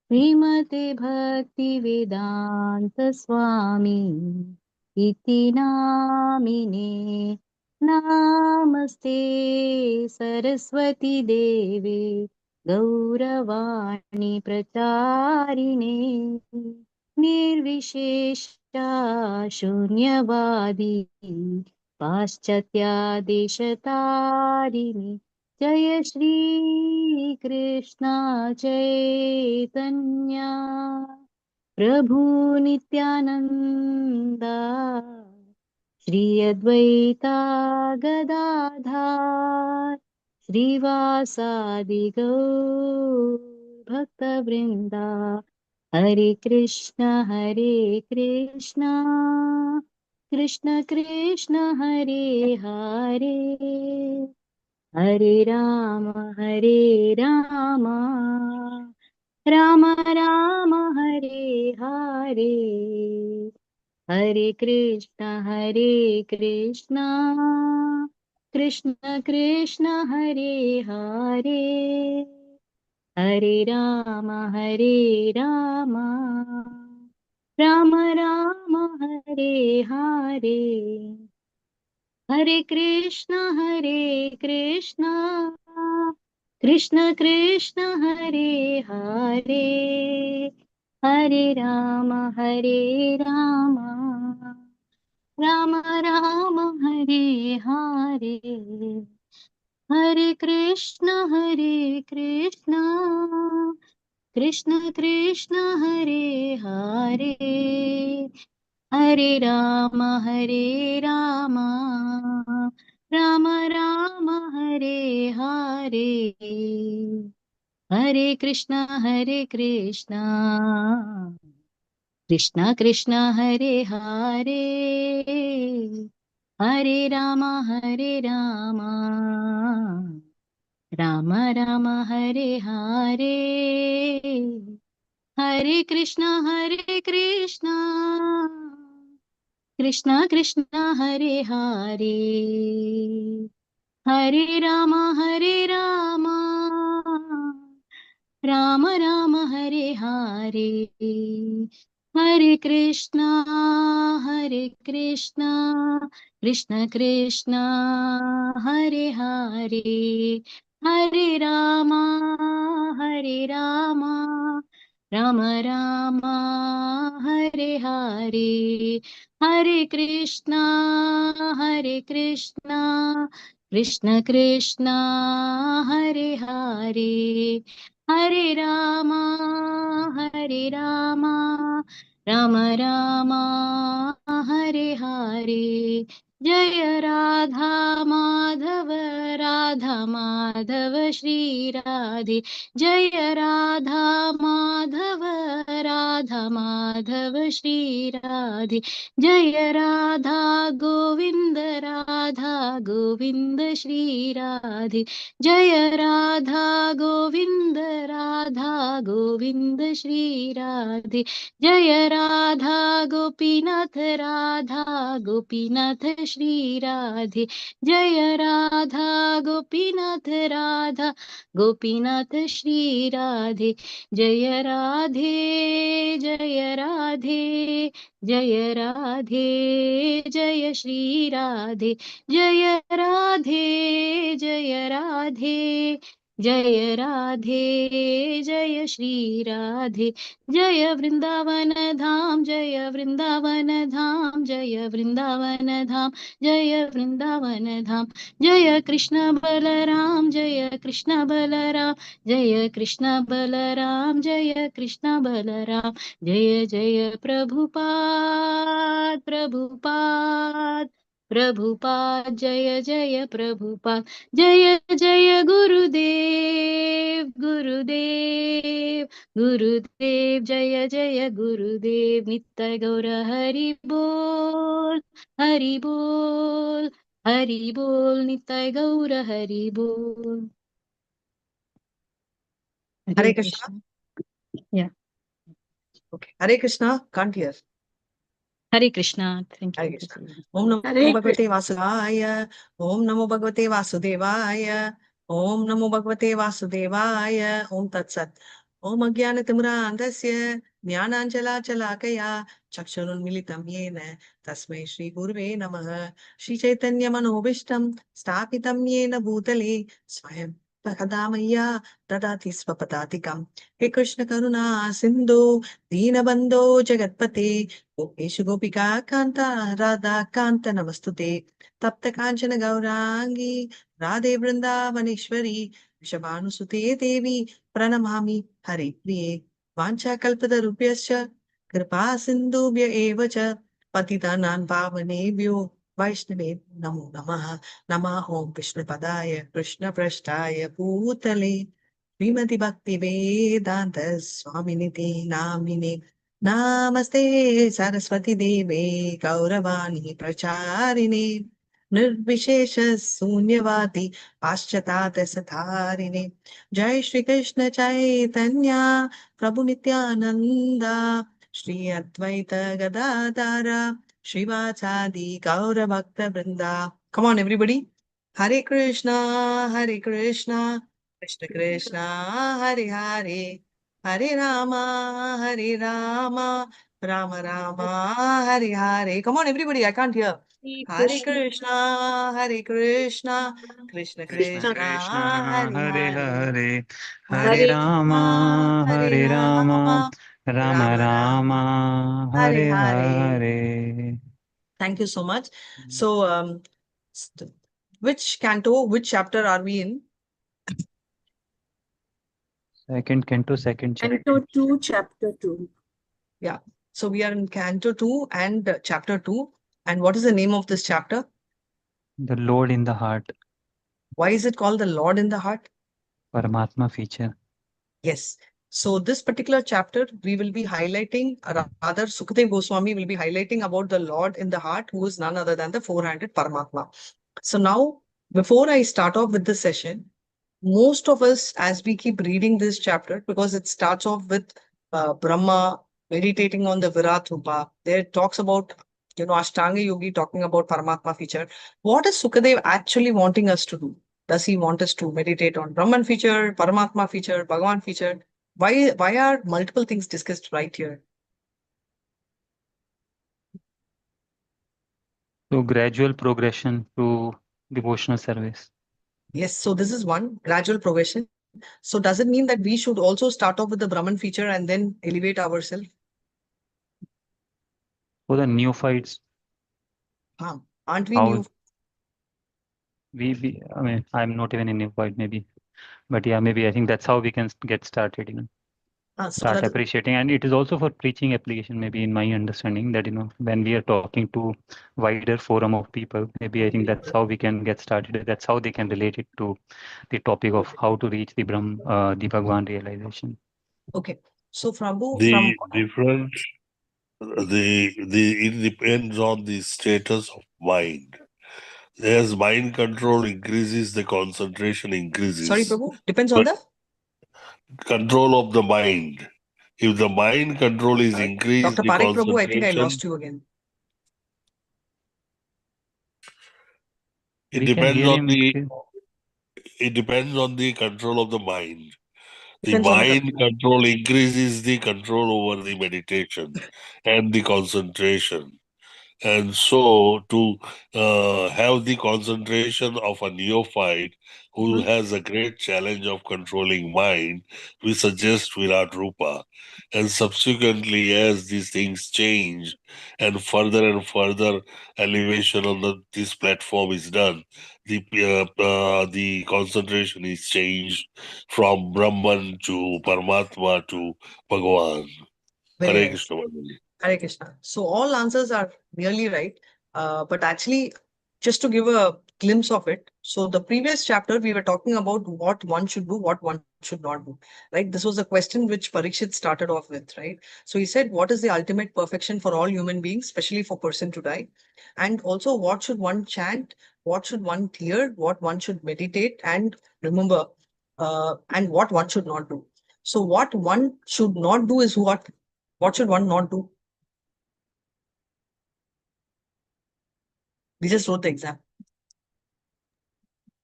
श्रीमते भक्ति वेदांत स्वामी इति नामिने। नमस्ते सरस्वती देवे गौरवाणी प्रचारिणे निर्विशेषा शून्यवादी पाश्चात्यादेशतारिणि। जय श्री कृष्ण चैतन्य प्रभु नित्यानंदा श्री अद्वैता गदाधर श्रीवासादि गौर भक्तवृंदा। हरे कृष्ण कृष्ण कृष्ण हरे हरे, हरे राम राम राम हरे हरे, हरे कृष्ण कृष्ण कृष्ण हरे हरे, हरे राम राम राम हरे हरे, हरे कृष्ण कृष्ण कृष्ण हरे हरे, हरे राम राम राम हरे हरे, हरे कृष्ण कृष्ण कृष्ण हरे हरे, हरे राम राम राम हरे हरे, हरे कृष्ण कृष्ण कृष्ण हरे हरे, हरे राम राम राम हरे हरे, हरे कृष्ण कृष्ण कृष्ण हरे हरे, हरे राम राम राम हरे हरे, हरे कृष्ण कृष्ण कृष्ण हरे हरे, हरे राम राम राम हरे हरे, हरे कृष्ण कृष्ण कृष्ण हरे हरे, हरे राम राम राम हरे हरे, जय राधा माधव श्री राधे, जय राधा माधव श्री राधे, जय राधा गोविंद श्री राधे, जय राधा गोविंद श्री राधे, जय राधा गोपीनाथ श्री राधे, जय राधा गोपीनाथ श्री राधे, जय राधे जय श्री राधे, जय राधे जय श्री राधे, जय वृंदावन धाम जय वृंदावन धाम, जय वृंदावन धाम जय वृंदावन धाम, जय कृष्ण बलराम जय कृष्ण बलराम, जय कृष्ण बलराम जय कृष्ण बलराम, जय जय प्रभुपाद जय जय प्रभुपाद, जय जय गुरुदेव जय जय गुरुदेव, नित्य गौर हरि बोल नित्य गौर हरि बोल। Hare Krishna. Yeah. Okay. Hare Krishna. Can't hear. Hare Krishna. Thank you. Hare Krishna. Om Namo Bhagavate Vasudevaya. Om Namo Bhagavate Vasudevaya. Om Namo Bhagavate Vasudevaya. Om Tat Sat. Om Ajnanatimirandhasya Jnananjalachalakaya Chakshurunmilitam Yena Tasmai Shri Gurve Namaha Shri Chaitanya Manobishtam Sthapitam Yena Bhutale Swayam Padamaya Dadati Swapadatikam He Krishna Karuna Sindhu Deenabandho Jagatpate Gopeshu Gopika Kanta Radha Kanta Namastute Tapta Kanchana Gaurangi Radhe Vrindavaneshwari Vishabhanusute Devi Pranamami Hari Priye Vanchakalpatarubhyascha Kripa Sindhubhya eva cha Patitanam Pavanebhyo Vaishnave Namo Namaha Namah Om Krishna Padaya Krishna Prashtaya Bhutale Srimati Bhakti Vedanta Swaminiti Namine Namaste Saraswati Deve Gauravani Pracharine Nirvishesha Sunyavati Paschatata Satharine Jai Shri Krishna Chaitanya Prabhu Nityananda Shri Advaita Gadadara Srivachadi Gaura Bhakta Vrinda. Come on, everybody. Hare Krishna, Hare Krishna, Krishna Krishna, Hare Hare, Hare Rama, Hare Rama, Rama Rama, Hare Hare. Come on, everybody. I can't hear. Shri Hare Krishna Krishna, Hare Krishna, Krishna Krishna Krishna, Krishna, Hare Hare Hare, Hare, Hare Hare Hare Rama, Hare Hare Rama, Rama, Rama Rama Rama, Rama, Hare Hare Hare. Hare. Thank you so much. So, which canto, which chapter are we in? Second canto, second chapter. Canto 2, Chapter 2. Yeah. So we are in Canto 2 and Chapter 2. And what is the name of this chapter? The Lord in the heart, Why is it called the Lord in the Heart? Paramatma feature. Yes. So this particular chapter, we will be highlighting, rather Sukadev Goswami will be highlighting about the Lord in the heart, who is none other than the four-handed Paramatma. So now, before I start off with this session, most of us, as we keep reading this chapter, because it starts off with Brahma meditating on the Virat Rupa, there it talks about, Ashtanga Yogi talking about Paramatma feature. What is Sukadev actually wanting us to do? Does he want us to meditate on Brahman feature, Paramatma feature, Bhagavan feature? Why are multiple things discussed right here? So gradual progression to devotional service. Yes, so this is one gradual progression. So does it mean that we should also start off with the Brahman feature and then elevate ourselves? For the neophytes, Aren't we how new? I mean, I'm not even a neophyte maybe, but yeah, maybe I think that's how we can get started, So start that appreciating. And it is also for preaching application, maybe in my understanding that, when we are talking to wider forum of people, maybe I think that's how we can get started. That's how they can relate it to the topic of how to reach the the Bhagwan realization. okay. So Prabhu, The different, it depends on the status of mind. As mind control increases, the concentration sorry, increases. Prabhu, depends on But the control of the mind. If the mind control is increased, Dr. the Parekh, Prabhu. I think I concentration, lost you again. it We can depends hear on him. the it depends on the control of the mind. The Depends on the mind control increases the control over the meditation and the concentration. And so, to have the concentration of a neophyte who has a great challenge of controlling mind, we suggest Virat Rupa. And subsequently, as these things change and further elevation on this platform is done, the concentration is changed from Brahman to Paramatma to Bhagavan. very Hare nice. Krishna. Manali. Hare Krishna. So all answers are really right. But actually, just to give a glimpse of it, so the previous chapter, we were talking about what one should do, what one should not do, right? This was a question which Parikshit started off with, right? So he said, what is the ultimate perfection for all human beings, especially for person to die? And also, what should one chant? What should one clear? What one should meditate and remember? And what one should not do. So what one should not do is what? What should one not do? We just wrote the exam.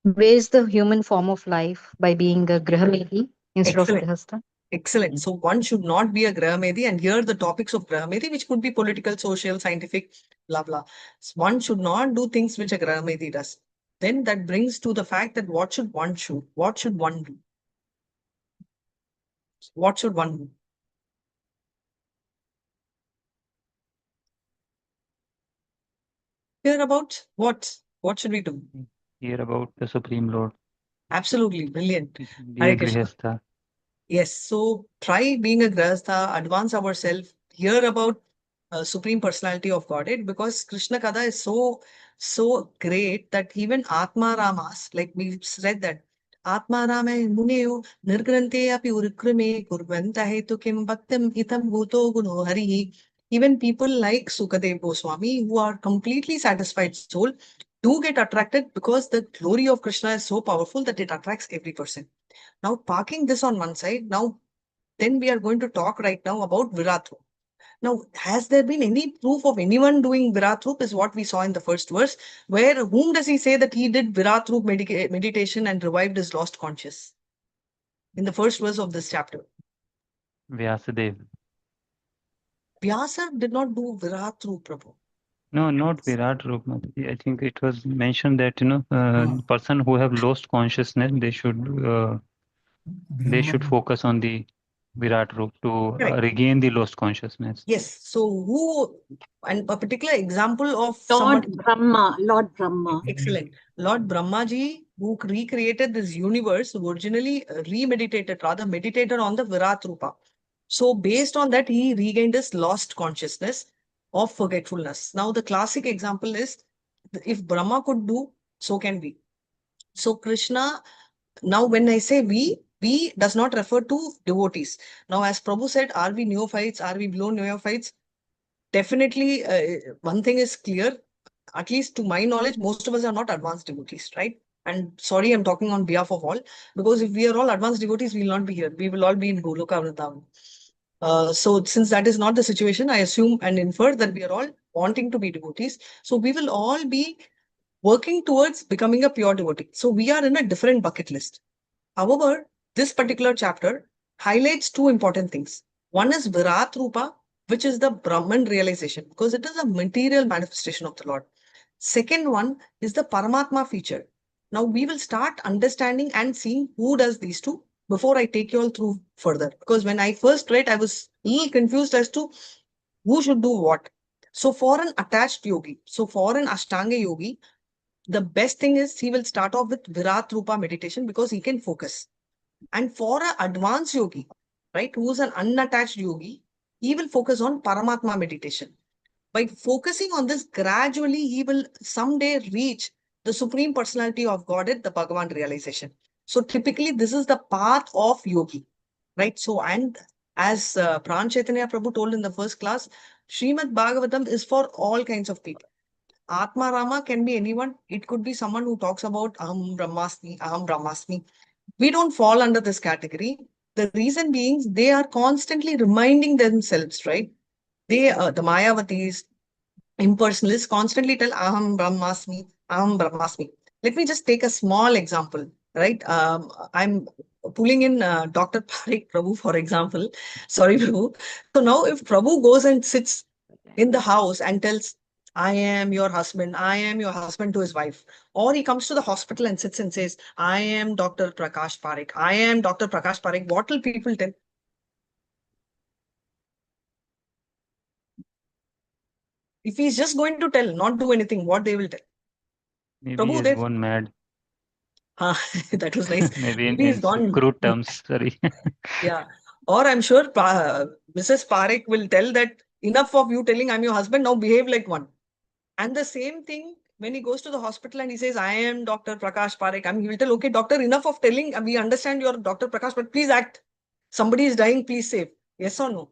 Waste the human form of life by being a Grahamedi instead of Excellent. Grihastha. Excellent. So one should not be a Grahamedi, and here the topics of Grahamedi, which could be political, social, scientific, blah, blah. So one should not do things which a Grahamedi does. Then that brings to the fact that what should one do? What should one do? What should one do? Hear about what? What should we do? Hear about the Supreme Lord. Absolutely brilliant. Be Hare a Krishna. Grihastha. Yes, so try being a Grahastha, advance ourselves, hear about Supreme Personality of Godhead, because Krishna Kada is so great that even Atma Ramas, like we said that, Atma Rama Muneo Nirgrante api Urikrame Kurvanta hetu kim bhaktim hitam bhuto guno harihi. Even people like Sukadev Goswami, who are completely satisfied soul, do get attracted because the glory of Krishna is so powerful that it attracts every person. Now, parking this on one side, then we are going to talk right now about Virat Roop. Now, has there been any proof of anyone doing Virat Roop is what we saw in the first verse, where whom does he say that he did Virat Roop meditation and revived his lost conscious? In the first verse of this chapter. Vyasadeva. Vyasa did not do Virat Roop, Prabhu. No, not Virat Roop. Mataji. I think it was mentioned that, person who have lost consciousness, they should focus on the Virat Roop to Correct. regain the lost consciousness. Yes. So who, and a particular example of Lord someone. Brahma, Lord Brahma. Excellent. Lord Brahmaji, who recreated this universe, originally meditated on the Virat Rupa. So based on that, he regained his lost consciousness of forgetfulness. Now, the classic example is, if Brahma could do, so can we. So Krishna, now when I say we does not refer to devotees. Now, as Prabhu said, are we neophytes? Are we below neophytes? Definitely, one thing is clear. At least to my knowledge, most of us are not advanced devotees, right? And sorry, I'm talking on behalf of all, because if we are all advanced devotees, we will not be here. We will all be in Goloka Vrindavan. So since that is not the situation, I assume and infer that we are all wanting to be devotees. So we will all be working towards becoming a pure devotee. So we are in a different bucket list. However, this particular chapter highlights two important things. One is Virat Rupa, which is the Brahman realization, because it is a material manifestation of the Lord. Second one is the Paramatma feature. Now we will start understanding and seeing who does these two before I take you all through further. Because when I first read, I was a little confused as to who should do what. So for an attached yogi, so for an Ashtanga yogi, the best thing is he will start off with Virat Rupa meditation because he can focus. And for an advanced yogi, right, who is an unattached yogi, he will focus on Paramatma meditation. By focusing on this, gradually he will someday reach the Supreme Personality of Godhead, the Bhagavan realization. So typically this is the path of yogi, right? So, and as Pran Chaitanya Prabhu told in the first class, Srimad Bhagavatam is for all kinds of people. Atma Rama can be anyone. It could be someone who talks about Aham Brahmasmi, Aham Brahmasmi. We don't fall under this category. The reason being, they are constantly reminding themselves, right? They, the Mayavatis, impersonalists constantly tell Aham Brahmasmi, Aham Brahmasmi. Let me just take a small example, right? I'm pulling in Dr. Parikh Prabhu, for example. Sorry, Prabhu. So now if Prabhu goes and sits in the house and tells, I am your husband to his wife. Or he comes to the hospital and sits and says, I am Dr. Prakash Parikh. I am Dr. Prakash Parikh. What will people tell? If he's just going to tell, not do anything, what they will tell? Maybe Prabhu, he's they've- gone mad. That was nice. Maybe Maybe he's in gone. crude terms, sorry. Yeah. Or I'm sure Mrs. Parikh will tell that enough of you telling I'm your husband, now behave like one. And the same thing when he goes to the hospital and he says, I am Dr. Prakash Parikh. He will tell, okay, doctor, enough of telling. We understand you're Dr. Prakash, but please act. Somebody is dying, please save. Yes or no?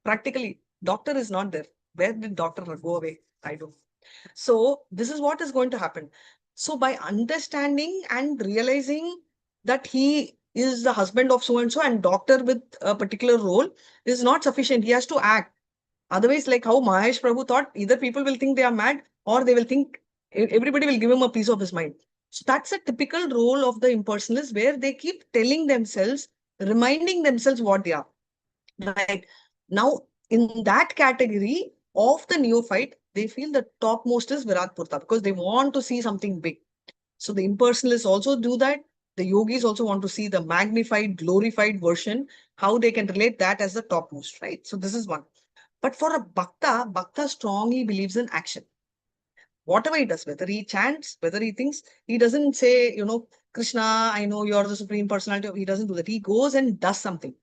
Practically, doctor is not there. Where did doctor go away? I don't. So this is what is going to happen. So by understanding and realizing that he is the husband of so-and-so and doctor with a particular role is not sufficient. He has to act. Otherwise, like how Mahesh Prabhu thought, either people will think they are mad or they will think everybody will give him a piece of his mind. So that's a typical role of the impersonalists where they keep telling themselves reminding themselves what they are. Right. Now, in that category of the neophyte, they feel the topmost is Virat Purta because they want to see something big. So the impersonalists also do that. The yogis also want to see the magnified, glorified version, how they can relate that as the topmost, right? So this is one. But for a Bhakta strongly believes in action. Whatever he does, whether he chants, whether he thinks, he doesn't say, Krishna, I know you're the supreme personality. He doesn't do that. He goes and does something.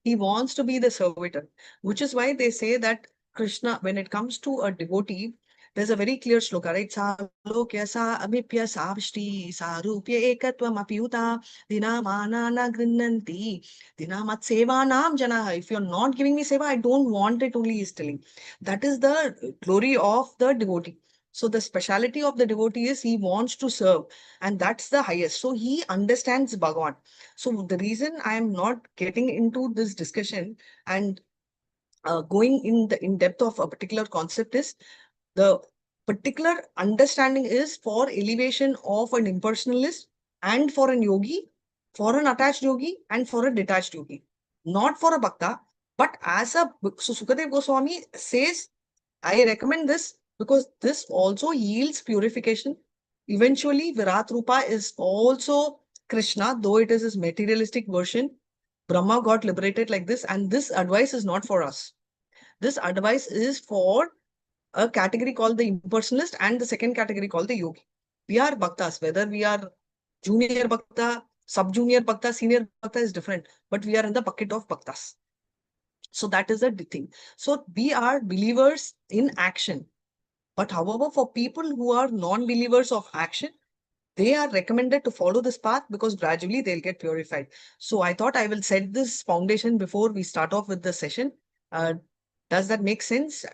He wants to be the servitor, which is why they say that Krishna, when it comes to a devotee, there's a very clear shloka, right? Salokya sa amipya savshti sarupya ekatvam apyuta dinamanana grinnanti dinamat sevanam janaha. If you're not giving me seva, I don't want it, only is telling. That is the glory of the devotee. So the speciality of the devotee is he wants to serve, and that's the highest. So he understands Bhagavan. So the reason I am not getting into this discussion and going in depth of a particular concept is the particular understanding is for elevation of an impersonalist and for an yogi, for an attached yogi and for a detached yogi, not for a bhakta, but as a so Sukadev Goswami says, I recommend this because this also yields purification. Eventually, Virat Rupa is also Krishna, though it is his materialistic version. Brahma got liberated like this, and this advice is not for us. This advice is for a category called the impersonalist and the second category called the yogi. We are bhaktas, whether we are junior bhakta, sub-junior bhakta, senior bhakta is different, but we are in the bucket of bhaktas. So that is the thing. So we are believers in action. But however, for people who are non-believers of action, they are recommended to follow this path because gradually they'll get purified. So I thought I will set this foundation before we start off with the session. Does that make sense?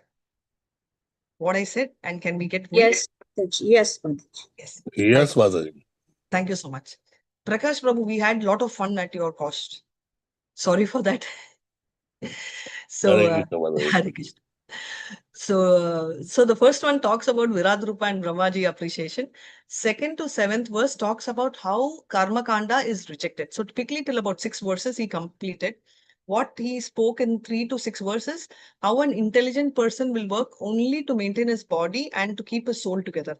What I said, and can we get going? Yes, Mataji. Yes, Mataji. Yes. Yes, Right. Mataji. Thank you so much. Prakash Prabhu, we had a lot of fun at your cost. Sorry for that. So, Hare Krishna, Mataji. Hare Krishna. So the first one talks about Virat Rupa and Brahmaji appreciation. 2nd to 7th verse talks about how Karma Kanda is rejected. So typically till about 6 verses he completed. What he spoke in 3 to 6 verses, how an intelligent person will work only to maintain his body and to keep his soul together.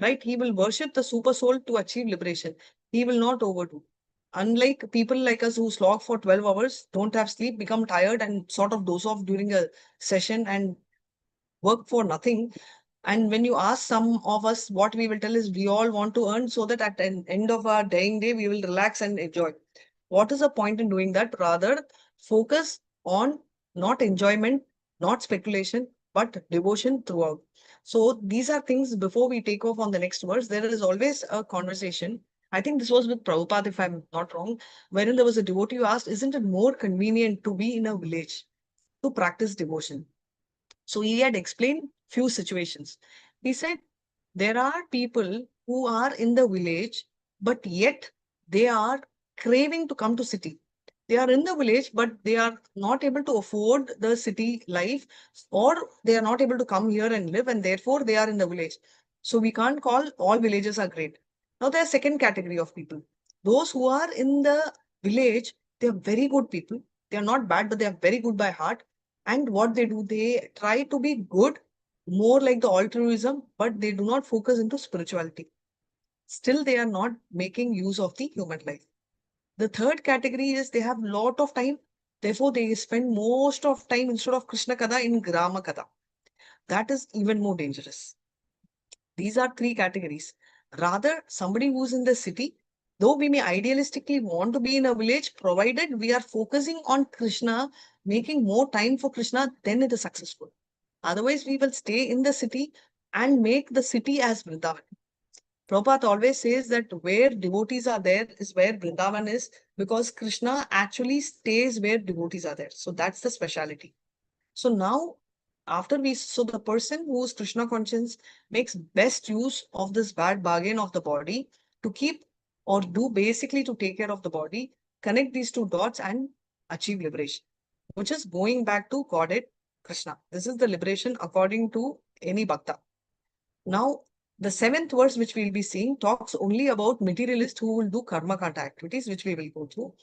Right? He will worship the super soul to achieve liberation. He will not overdo. Unlike people like us who slog for 12 hours, don't have sleep, become tired and sort of doze off during a session and work for nothing. And when you ask some of us, what we will tell is we all want to earn so that at the end of our dying day, we will relax and enjoy. What is the point in doing that? Rather, focus on not enjoyment, not speculation, but devotion throughout. So these are things before we take off on the next verse. There is always a conversation. I think this was with Prabhupada, if I'm not wrong, wherein there was a devotee who asked, isn't it more convenient to be in a village to practice devotion? So he had explained few situations. He said, there are people who are in the village, but yet they are craving to come to city. They are in the village, but they are not able to afford the city life, or they are not able to come here and live, and therefore they are in the village. So we can't call all villages are great. Now there are second category of people. Those who are in the village, they are very good people. They are not bad, but they are very good by heart. And what they do, they try to be good, more like the altruism, but they do not focus into spirituality. Still, they are not making use of the human life. The third category is they have lot of time. Therefore, they spend most of time instead of Krishna Kada in Grama Kada. That is even more dangerous. These are three categories. Rather, somebody who's in the city, though we may idealistically want to be in a village, provided we are focusing on Krishna, making more time for Krishna, then it is successful. Otherwise, we will stay in the city and make the city as Vrindavan. Prabhupada always says that where devotees are there is where Vrindavan is, because Krishna actually stays where devotees are there. So that's the speciality. So now, so the person who is Krishna conscious makes best use of this bad bargain of the body to keep or do basically to take care of the body, connect these two dots and achieve liberation, which is going back to Godhead Krishna. This is the liberation according to any bhakta. Now, the 7th verse, which we'll be seeing, talks only about materialists who will do karma kanta activities, which we will go through.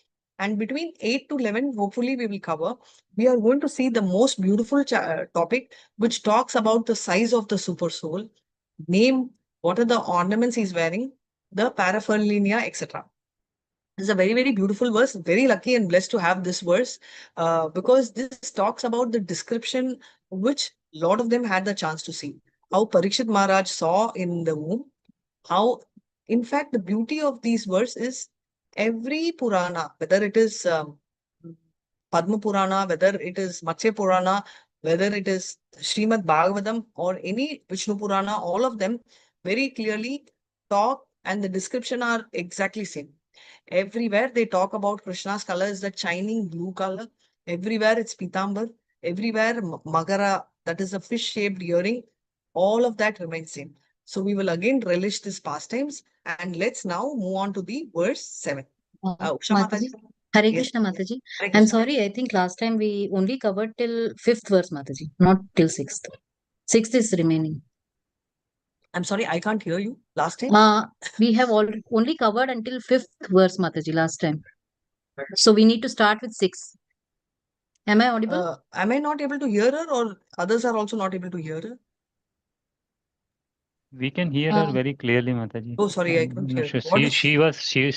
And between 8 to 11, hopefully we will cover. We are going to see the most beautiful topic, which talks about the size of the super soul, name, what are the ornaments he's wearing, the paraphernalia, etc. It's a very, very beautiful verse. Very lucky and blessed to have this verse because this talks about the description which a lot of them had the chance to see. How Parikshit Maharaj saw in the womb, how, in fact, the beauty of these verses is every Purana, whether it is Padma Purana, whether it is Matsya Purana, whether it is Srimad Bhagavatam or any Vishnu Purana, all of them very clearly talk and the description are exactly same. Everywhere they talk about Krishna's color is that shining blue color. Everywhere it's Pitambar. Everywhere Magara, that is a fish-shaped earring. All of that remains same. So we will again relish these pastimes and let's now move on to the verse 7. Usha Mataji. Mataji. Hare Yes. Krishna, Mataji. Hare I'm Krishna. sorry, I think last time we only covered till 5th verse, Mataji, not till 6th. 6th is remaining. I'm sorry, I can't hear you. Last time? We have only covered until 5th verse, Mataji, last time. So we need to start with 6th. Am I audible? Am I not able to hear her or others are also not able to hear her? We can hear her very clearly, Mataji. Oh, sorry, I couldn't hear. What is-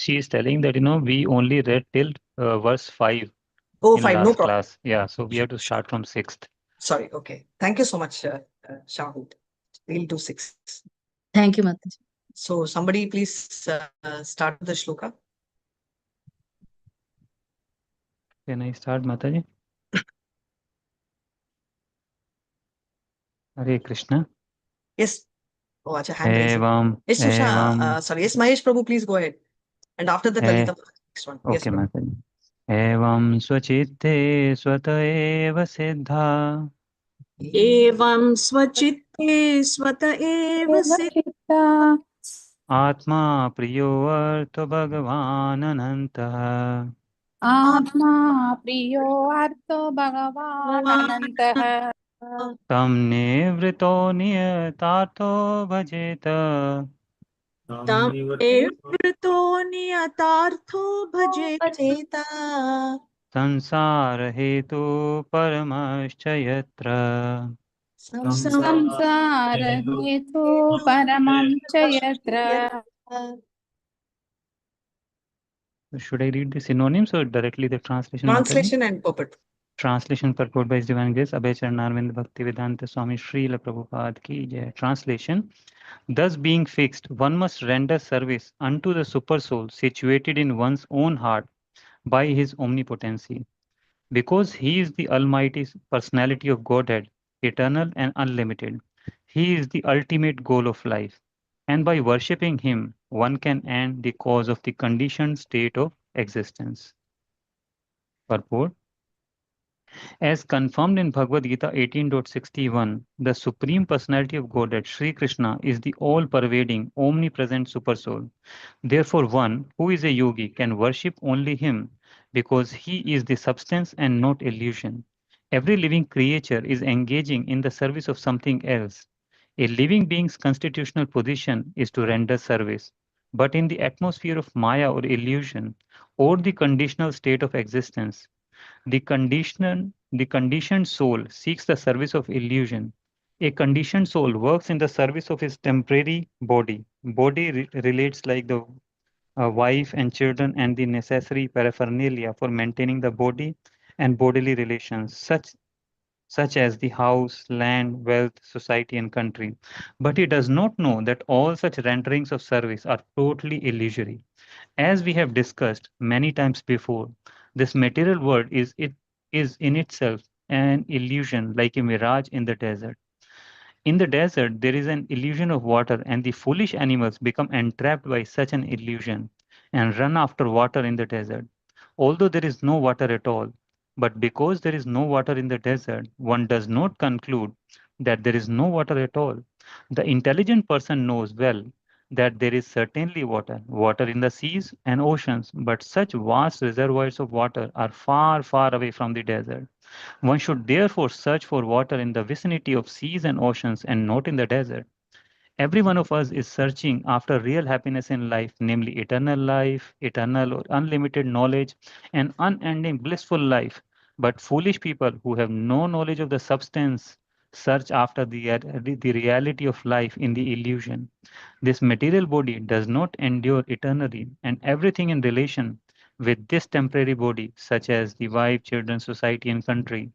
She is telling that, we only read till verse 5 Oh, in 5, no last problem. class. Yeah, so we have to start from 6th. Sorry, okay. Thank you so much, Shahid. We'll do 6. Thank you, Mataji. So somebody please start the shloka. Can I start, Mataji? Hare Krishna. Yes. Oh, acha, hand raising. Evam, Yes, Usha. evam. Sorry, yes, Mahesh Prabhu, please go ahead. And after that, Lalita, next one. Yes, Okay, Prabhu. Mataji. Evam swachite swata eva siddha एवं स्वचित्ते स्वत एव सिद्धा atma priyo artha bhagavan anantah आत्मा प्रियो अर्थो भगवान् अनन्तः tam nivrito niyatartho bhajeta तं एवृतो नियतार्थो भजेत संसार हेतु परमश्च यत्र संसार हेतु परमं च यत्र Should I read the synonyms or directly the translation? Mataji? Translation and purport. Translation purport by His Divine Grace Abhay Charanarvind Bhakti Vedanta Swami Srila Prabhupada ki jai. Translation: thus being fixed, one must render service unto the super soul situated in one's own heart by his omnipotency. Because he is the almighty personality of Godhead, eternal and unlimited, he is the ultimate goal of life. And by worshipping him, one can end the cause of the conditioned state of existence. Purport: as confirmed in Bhagavad Gita 18.61, the Supreme Personality of Godhead, Sri Krishna, is the all-pervading, omnipresent Supersoul. Therefore, one who is a yogi can worship only him because he is the substance and not illusion. Every living creature is engaging in the service of something else. A living being's constitutional position is to render service. But in the atmosphere of Maya or illusion, or the conditional state of existence, the conditioned soul seeks the service of illusion. A conditioned soul works in the service of his temporary body. Body relates like the wife and children and the necessary paraphernalia for maintaining the body and bodily relations, such as the house, land, wealth, society, and country. But he does not know that all such renderings of service are totally illusory. As we have discussed many times before, this material world is in itself an illusion, like a mirage in the desert. In the desert, there is an illusion of water, and the foolish animals become entrapped by such an illusion and run after water in the desert, although there is no water at all. But because there is no water in the desert, one does not conclude that there is no water at all. The intelligent person knows well that there is certainly water in the seas and oceans, but such vast reservoirs of water are far, far away from the desert. One should therefore search for water in the vicinity of seas and oceans and not in the desert. Every one of us is searching after real happiness in life, namely eternal life, eternal or unlimited knowledge, and unending blissful life. But foolish people who have no knowledge of the substance search after the reality of life in the illusion. This material body does not endure eternally, and everything in relation with this temporary body, such as the wife, children, society, and country,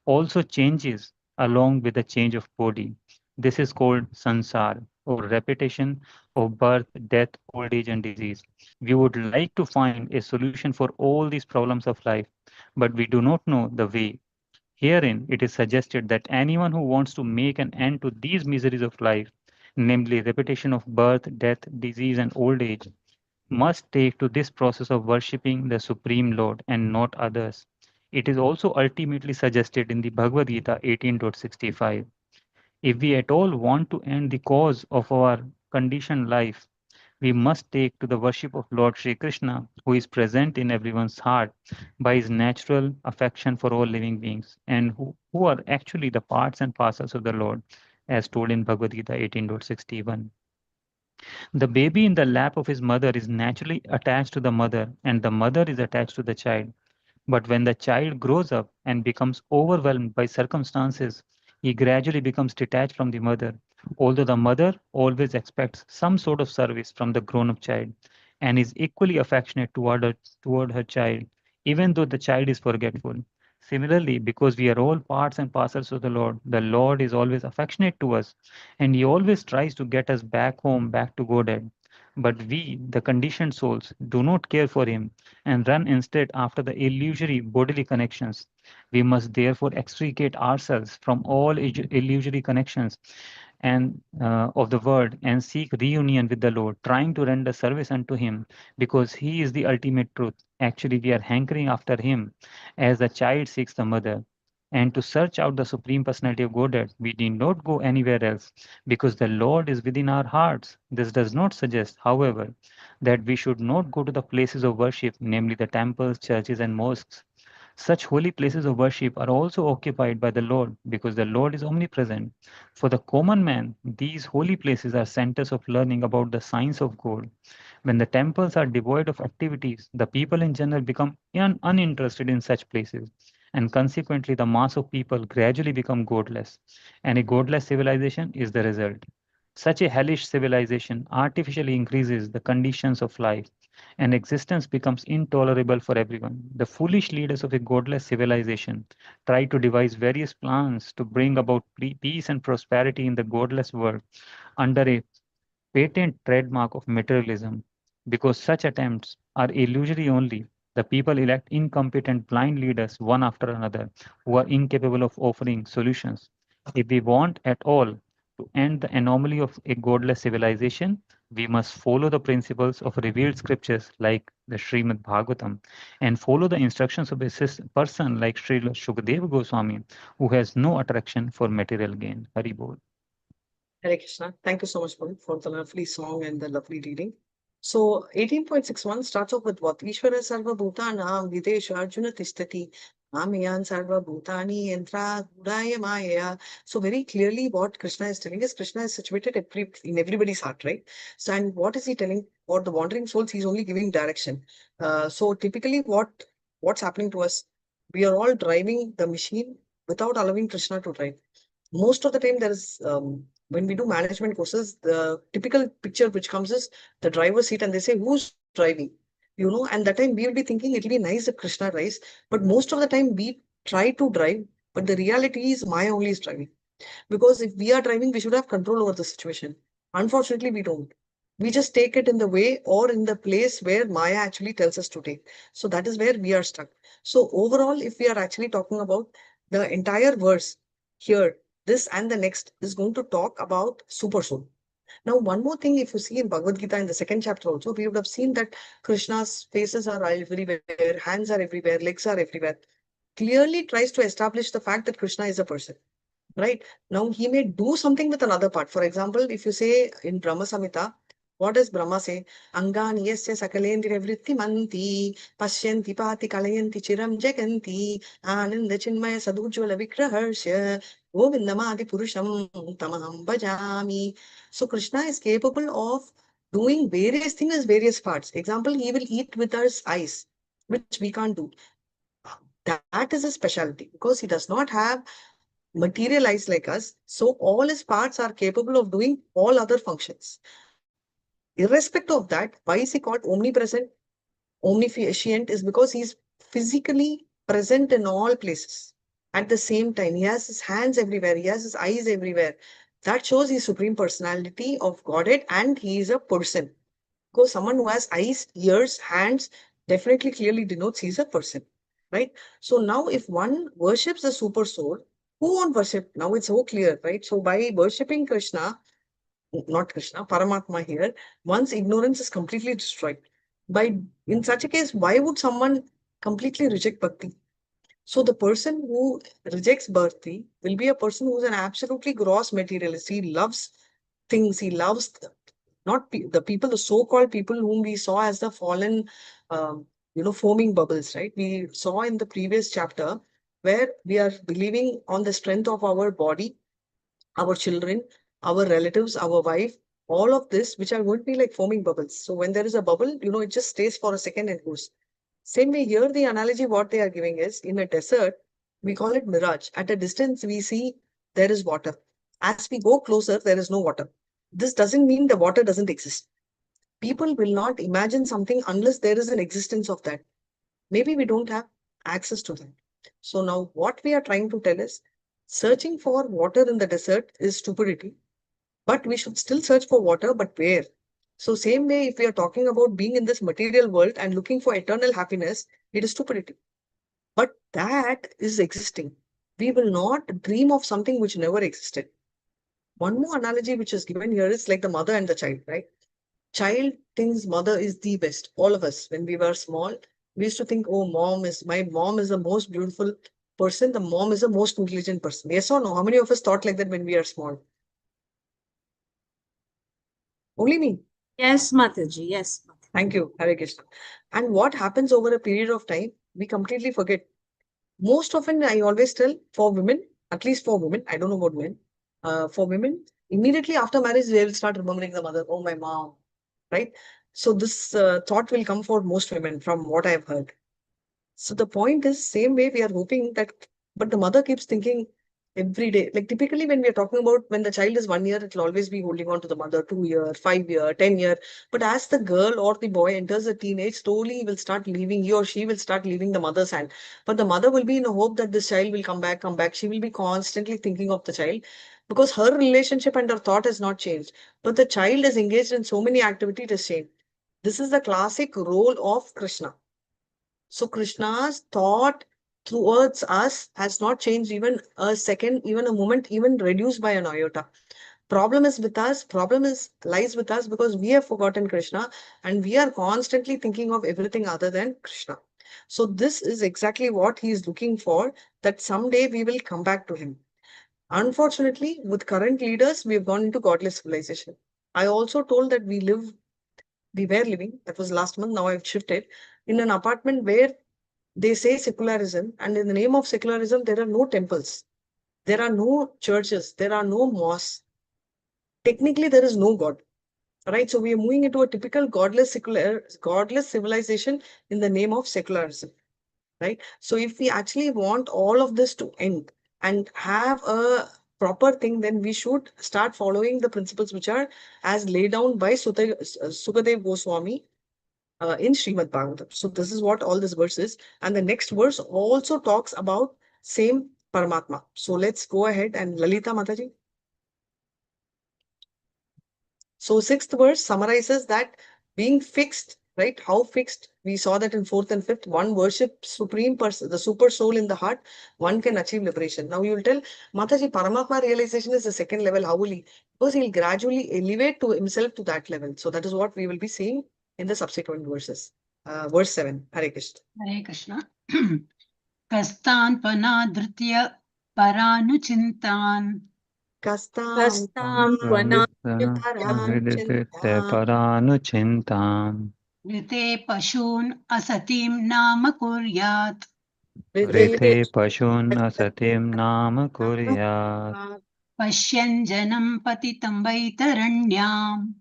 also changes along with the change of body. This is called sansar, or repetition of birth, death, old age, and disease. We would like to find a solution for all these problems of life, but we do not know the way. Herein, it is suggested that anyone who wants to make an end to these miseries of life, namely repetition of birth, death, disease, and old age, must take to this process of worshipping the Supreme Lord and not others. It is also ultimately suggested in the Bhagavad Gita 18.65. If we at all want to end the cause of our conditioned life, we must take to the worship of Lord Sri Krishna, who is present in everyone's heart by his natural affection for all living beings, and who are actually the parts and parcels of the Lord, as told in Bhagavad Gita 18.61. The baby in the lap of his mother is naturally attached to the mother, and the mother is attached to the child. But when the child grows up and becomes overwhelmed by circumstances, he gradually becomes detached from the mother, although the mother always expects some sort of service from the grown up child and is equally affectionate toward her child, even though the child is forgetful. Similarly, because we are all parts and parcels of the Lord is always affectionate to us, and He always tries to get us back home, back to Godhead. But we, the conditioned souls, do not care for Him and run instead after the illusory bodily connections. We must therefore extricate ourselves from all illusory connections and of the world and seek reunion with the Lord, trying to render service unto Him because He is the ultimate truth. Actually, we are hankering after Him as the child seeks the mother. And to search out the Supreme Personality of Godhead, we need not go anywhere else because the Lord is within our hearts. This does not suggest, however, that we should not go to the places of worship, namely the temples, churches, and mosques. Such holy places of worship are also occupied by the Lord because the Lord is omnipresent. For the common man, these holy places are centers of learning about the science of God. When the temples are devoid of activities, the people in general become uninterested in such places, and consequently, the mass of people gradually become godless, and a godless civilization is the result. Such a hellish civilization artificially increases the conditions of life, and existence becomes intolerable for everyone. The foolish leaders of a godless civilization try to devise various plans to bring about peace and prosperity in the godless world under a patent trademark of materialism. Because such attempts are illusory only, the people elect incompetent blind leaders one after another who are incapable of offering solutions. If we want at all to end the anomaly of a godless civilization, we must follow the principles of revealed scriptures like the Srimad Bhagavatam and follow the instructions of a person like Sri Shukadeva Goswami who has no attraction for material gain. Hari Bol. Hare Krishna. Thank you so much, Paul, for the lovely song and the lovely reading. So 18.61 starts off with what? Ishvara sarva bhutanam videsha arjuna tishtati amayan sarva bhutani yantra gudaya maya. So very clearly what Krishna is telling us, Krishna is situated in everybody's heart, right? So and what is he telling? For the wandering souls, he's only giving direction. So typically what's happening to us? We are all driving the machine without allowing Krishna to drive. Most of the time there is when we do management courses, the typical picture which comes is the driver's seat and they say, who's driving? You know, and that time we will be thinking it'll be nice if Krishna drives, but most of the time we try to drive, but the reality is Maya only is driving. Because if we are driving, we should have control over the situation. Unfortunately, we don't. We just take it in the way or in the place where Maya actually tells us to take. So that is where we are stuck. So overall, if we are actually talking about the entire verse here, this and the next is going to talk about super soul. Now, one more thing, if you see in Bhagavad Gita in the second chapter also, we would have seen that Krishna's faces are everywhere, hands are everywhere, legs are everywhere. Clearly tries to establish the fact that Krishna is a person. Right now, he may do something with another part. For example, if you say in Brahma Samhita, What does Brahma say? Angani yasya sakalendriya vritti manti, pashyanti pati kalayanti chiram jaganti, ananda chinmaya sadujvala vigraharsya, govindamadi purusham tamaham bhajami. So Krishna is capable of doing various things as various parts. Example, he will eat with his eyes, which we can't do. That is a specialty because he does not have material eyes like us. So all his parts are capable of doing all other functions. Irrespective of that, why is he called omnipresent, omniscient? Is because he's physically present in all places at the same time. He has his hands everywhere, he has his eyes everywhere. That shows his supreme personality of Godhead, and he is a person. Because someone who has eyes, ears, hands definitely clearly denotes he's a person, right? So now if one worships the super soul, who won't worship? Now it's so clear, right? So by worshipping Krishna, not Krishna, Paramatma here, one's ignorance is completely destroyed. In such a case, why would someone completely reject bhakti? So the person who rejects bhakti will be a person who's an absolutely gross materialist. He loves things. He loves not the people, the so-called people whom we saw as the fallen, foaming bubbles, right? We saw in the previous chapter where we are believing on the strength of our body, our children, our relatives, our wife, all of this, which are going to be like foaming bubbles. So when there is a bubble, it just stays for a second and goes. Same way here, the analogy what they are giving is in a desert, we call it mirage. At a distance, we see there is water. As we go closer, there is no water. This doesn't mean the water doesn't exist. People will not imagine something unless there is an existence of that. Maybe we don't have access to that. So now what we are trying to tell is searching for water in the desert is stupidity, but we should still search for water, but where? So same way, if we are talking about being in this material world and looking for eternal happiness, it is stupidity. But that is existing. We will not dream of something which never existed. One more analogy which is given here is like the mother and the child, right? Child thinks mother is the best. All of us, when we were small, we used to think, oh, my mom is the most beautiful person. The mom is the most intelligent person. Yes or no? How many of us thought like that when we are small? Only me. Yes, Mataji. Yes. Mataji. Thank you, Hare Krishna. And what happens over a period of time, we completely forget. Most often, I always tell for women, at least for women, I don't know about men, for women, immediately after marriage, they will start remembering the mother. Oh, my mom, right? So this thought will come for most women from what I have heard. So the point is, same way we are hoping that, but the mother keeps thinking every day. Like typically when we are talking about when the child is 1 year, it will always be holding on to the mother, 2 year, 5 year, 10 year. But as the girl or the boy enters the teenage, slowly he will start leaving, he or she will start leaving the mother's hand. But the mother will be in a hope that this child will come back, come back. She will be constantly thinking of the child because her relationship and her thought has not changed. But the child is engaged in so many activities, it has changed. This is the classic role of Krishna. So Krishna's thought towards us has not changed even a second, even a moment, even reduced by an iota. Problem is with us, lies with us because we have forgotten Krishna and we are constantly thinking of everything other than Krishna. So this is exactly what he is looking for, that someday we will come back to him. Unfortunately, with current leaders, we have gone into godless civilization. I also told that we were living, that was last month, now I've shifted, in an apartment where they say secularism, and in the name of secularism, there are no temples, there are no churches, there are no mosques. Technically, there is no God, right? So we are moving into a typical godless civilization in the name of secularism, right? So if we actually want all of this to end and have a proper thing, then we should start following the principles which are as laid down by Sukadev Goswami in Srimad Bhagavatam. So this is what all this verse is. And the next verse also talks about same Paramatma. So let's go ahead and Lalita Mataji. So sixth verse summarizes that being fixed, right? How fixed? We saw that in fourth and fifth. One worships supreme person, the super soul in the heart, one can achieve liberation. Now you will tell, Mataji, Paramatma realization is the second level. How will he? Because he'll gradually elevate to himself to that level. So that is what we will be seeing in the subsequent verses. Verse 7. Hare Krishna. Hare Krishna. Kastan panadritya paranuchintan Kastam Kastam Vidite paranuchintam. Rite Pashun Asatim Nama Kuryat. Rite Pashun Asatim Nama Kuryat. Pashyan Janam Patitam Vaitaranyam.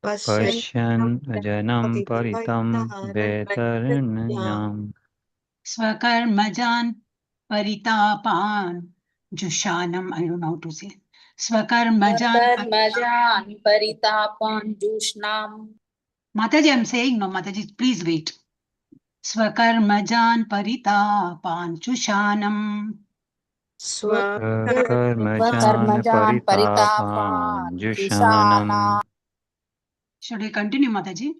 Pashyan Janam Paritam Vetaranyam. Swakarmajan Paritapan Jushanam. I don't know how to say. Swakarmajan. Karmajan paritapan jushnam. Mataji, I'm saying no, Mataji, please wait. Swakarmajan Paritapan Jushanam. Karmajan Paritapan Jushanam. Should I continue, Mataji?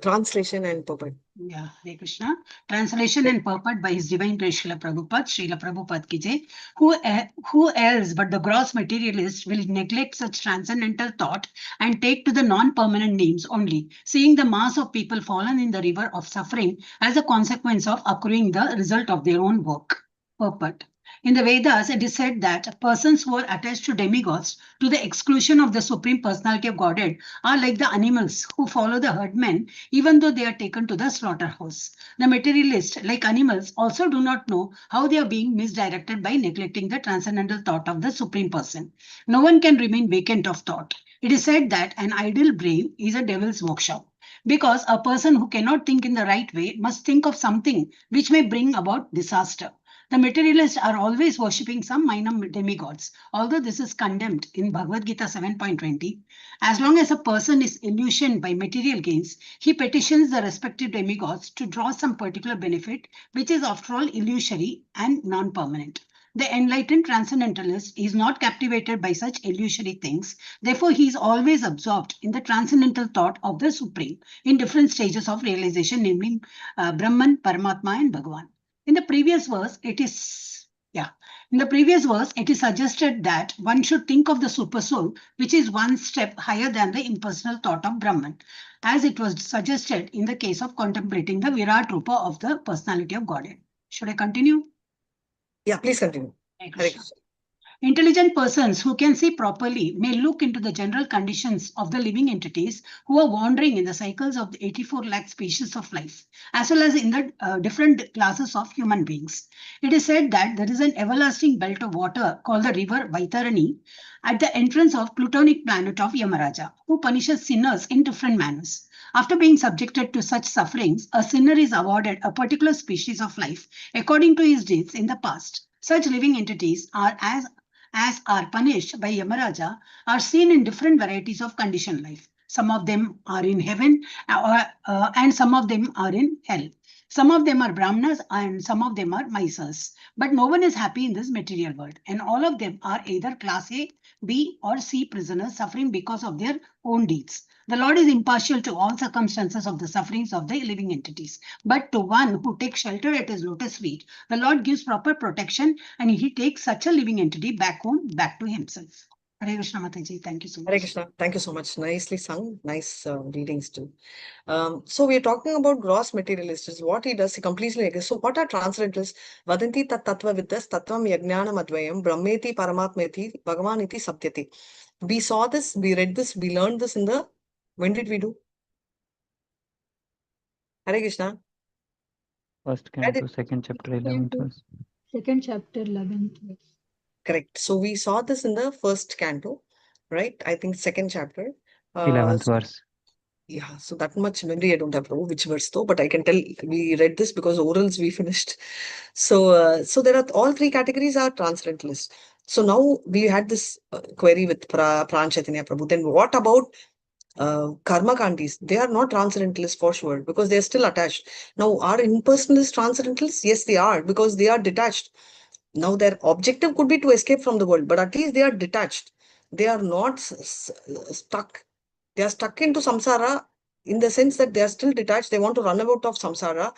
Translation and purport. Yeah, Hare Krishna. Translation and purport by His Divine Grace Srila Prabhupada ki jai. Who else but the gross materialist will neglect such transcendental thought and take to the non-permanent names only, seeing the mass of people fallen in the river of suffering as a consequence of accruing the result of their own work. Purport. In the Vedas, it is said that persons who are attached to demigods to the exclusion of the Supreme Personality of Godhead are like the animals who follow the herdmen even though they are taken to the slaughterhouse. The materialists, like animals, also do not know how they are being misdirected by neglecting the transcendental thought of the Supreme Person. No one can remain vacant of thought. It is said that an idle brain is a devil's workshop, because a person who cannot think in the right way must think of something which may bring about disaster. The materialists are always worshipping some minor demigods, although this is condemned in Bhagavad Gita 7.20. As long as a person is illusioned by material gains, he petitions the respective demigods to draw some particular benefit, which is after all illusory and non-permanent. The enlightened transcendentalist is not captivated by such illusory things. Therefore, he is always absorbed in the transcendental thought of the Supreme in different stages of realization, namely Brahman, Paramatma, and Bhagavan. In the previous verse, it is suggested that one should think of the supersoul, which is one step higher than the impersonal thought of Brahman, as it was suggested in the case of contemplating the Virat Rupa of the personality of Godhead. Should I continue? Yeah, please continue. Hare Hare Krishna. Krishna. Intelligent persons who can see properly may look into the general conditions of the living entities who are wandering in the cycles of the 84 lakh species of life, as well as in the different classes of human beings. It is said that there is an everlasting belt of water called the river Vaitarani at the entrance of plutonic planet of Yamaraja, who punishes sinners in different manners. After being subjected to such sufferings, a sinner is awarded a particular species of life according to his deeds in the past. Such living entities are as are punished by Yamaraja are seen in different varieties of conditioned life. Some of them are in heaven and some of them are in hell. Some of them are Brahmanas and some of them are Mysas. But no one is happy in this material world, and all of them are either class A, B, or C prisoners suffering because of their own deeds. The Lord is impartial to all circumstances of the sufferings of the living entities. But to one who takes shelter at his lotus feet, the Lord gives proper protection and he takes such a living entity back home, back to himself. Hare Krishna Mataji, thank you so much. Hare Krishna. Thank you so much. Nicely sung. Nice readings too. So we are talking about gross materialists. What he does, he completely agrees. So what are transcendentalists? Vadanti tat tattva vidas tattvam yajnanam advayam brahmeti paramatmeti bhagavaniti saptyati. We saw this, we read this, we learned this in the, when did we do? Hare Krishna. First Canto, second chapter, 11th verse. Second chapter, 11th verse. Correct. So we saw this in the first canto, right? I think second chapter. 11th verse. Yeah, so that much memory I don't have, which verse though, but I can tell we read this because orals we finished. So there are all three categories are transcendentalists. So now we had this query with Pran Chaitanya Prabhu. Then what about karma kandis? They are not transcendentalists for sure because they are still attached. Now, are impersonalists transcendentalists? Yes, they are because they are detached. Now, their objective could be to escape from the world, but at least they are detached. They are not stuck. They are stuck into samsara in the sense that they are still detached. They want to run out of samsara.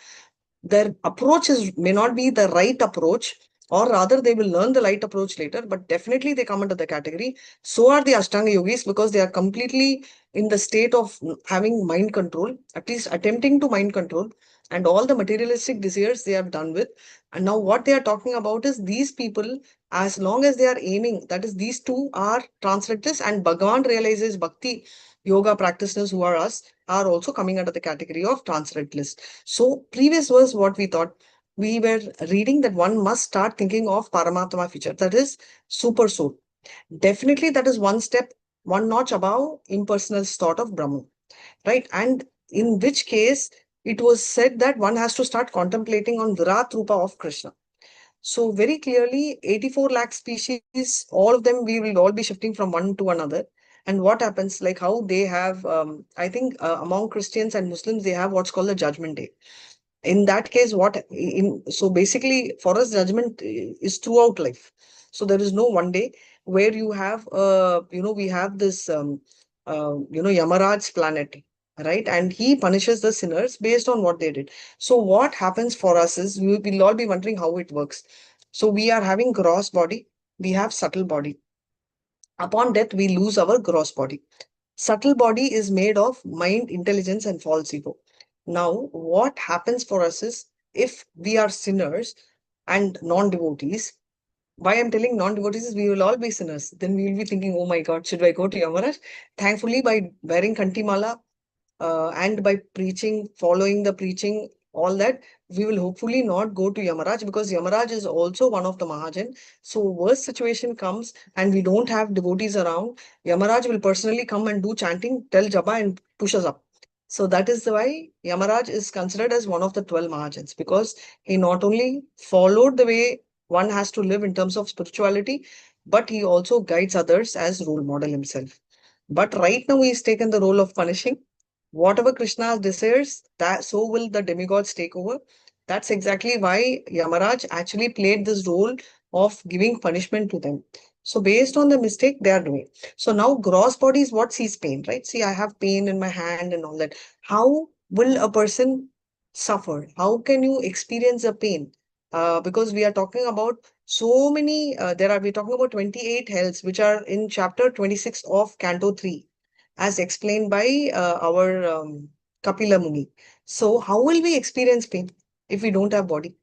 Their approach may not be the right approach, or rather they will learn the right approach later, but definitely they come under the category. So are the Ashtanga yogis because they are completely in the state of having mind control, at least attempting to mind control. and all the materialistic desires they have done with. And now what they are talking about is these people, as long as they are aiming, that is, these two are translators, and Bhagavan realizes Bhakti yoga practitioners who are us are also coming under the category of transcendentalist. So previous verse, what we thought, we were reading that one must start thinking of Paramatma feature, that is super soul. Definitely that is one step, one notch above impersonal thought of Brahman, right? And in which case it was said that one has to start contemplating on Virat Rupa of Krishna. So very clearly, 84 lakh species, all of them, we will all be shifting from one to another. And what happens, like how they have, I think among Christians and Muslims, they have what's called the Judgment Day. In that case, so basically for us, judgment is throughout life. So there is no one day where you have, we have this, Yamaraj's planet, right? And he punishes the sinners based on what they did. So what happens for us is, we will all be wondering how it works. So we are having gross body, we have subtle body. Upon death, we lose our gross body. Subtle body is made of mind, intelligence, and false ego. Now, what happens for us is, if we are sinners and non-devotees, why I'm telling non-devotees is we will all be sinners. Then we will be thinking, oh my God, should I go to Yamaraj? Thankfully, by wearing Kantimala and by preaching, following the preaching, all that, we will hopefully not go to Yamaraj, because Yamaraj is also one of the Mahajan. So worst situation comes and we don't have devotees around, Yamaraj will personally come and do chanting, tell japa and push us up. So that is why Yamaraj is considered as one of the 12 Mahajans, because he not only followed the way one has to live in terms of spirituality, but he also guides others as role model himself. But right now he is taken the role of punishing. Whatever Krishna desires, that so will the demigods take over. That's exactly why Yamaraj actually played this role of giving punishment to them. So based on the mistake they are doing. So now gross body is what sees pain, right? See, I have pain in my hand and all that. How will a person suffer? How can you experience a pain? Because we are talking about so many, we're talking about 28 hells, which are in chapter 26 of Canto 3, as explained by our Kapila Muni. So how will we experience pain if we don't have body?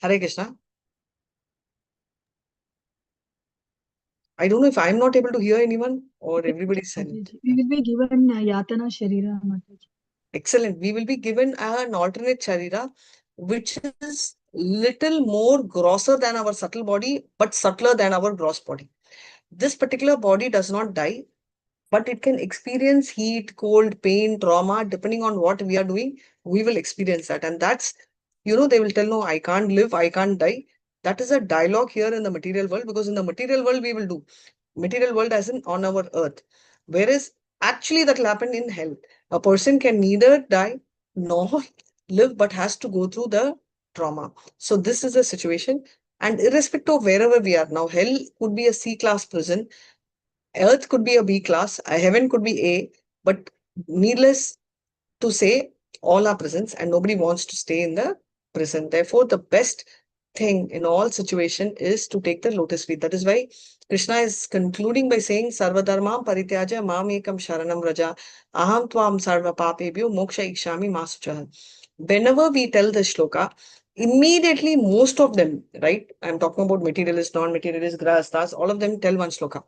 Hare Krishna. I don't know if I'm not able to hear anyone or everybody's silent. We will be given Yatana Sharira, Mataji. Excellent. We will be given an alternate Sharira, which is little more grosser than our subtle body, but subtler than our gross body. This particular body does not die, but it can experience heat, cold, pain, trauma, depending on what we are doing, we will experience that. And that's, they will tell, no, I can't live, I can't die. That is a dialogue here in the material world, because in the material world, we will do. Material world as in on our earth. Whereas actually that will happen in hell. A person can neither die nor live, but has to go through the trauma. So this is the situation. And irrespective of wherever we are now, hell could be a C-class prison, Earth could be a B class, a heaven could be A, but needless to say, all are prisons and nobody wants to stay in the prison. Therefore, the best thing in all situation is to take the lotus feet. That is why Krishna is concluding by saying, Sarvadharmam parityaja mam ekam sharanam raja aham tvam sarva papebhyo moksha ikshami masucha. Whenever we tell the shloka, immediately most of them, right? I'm talking about materialist, non-materialist, grahasthas, all of them tell one shloka.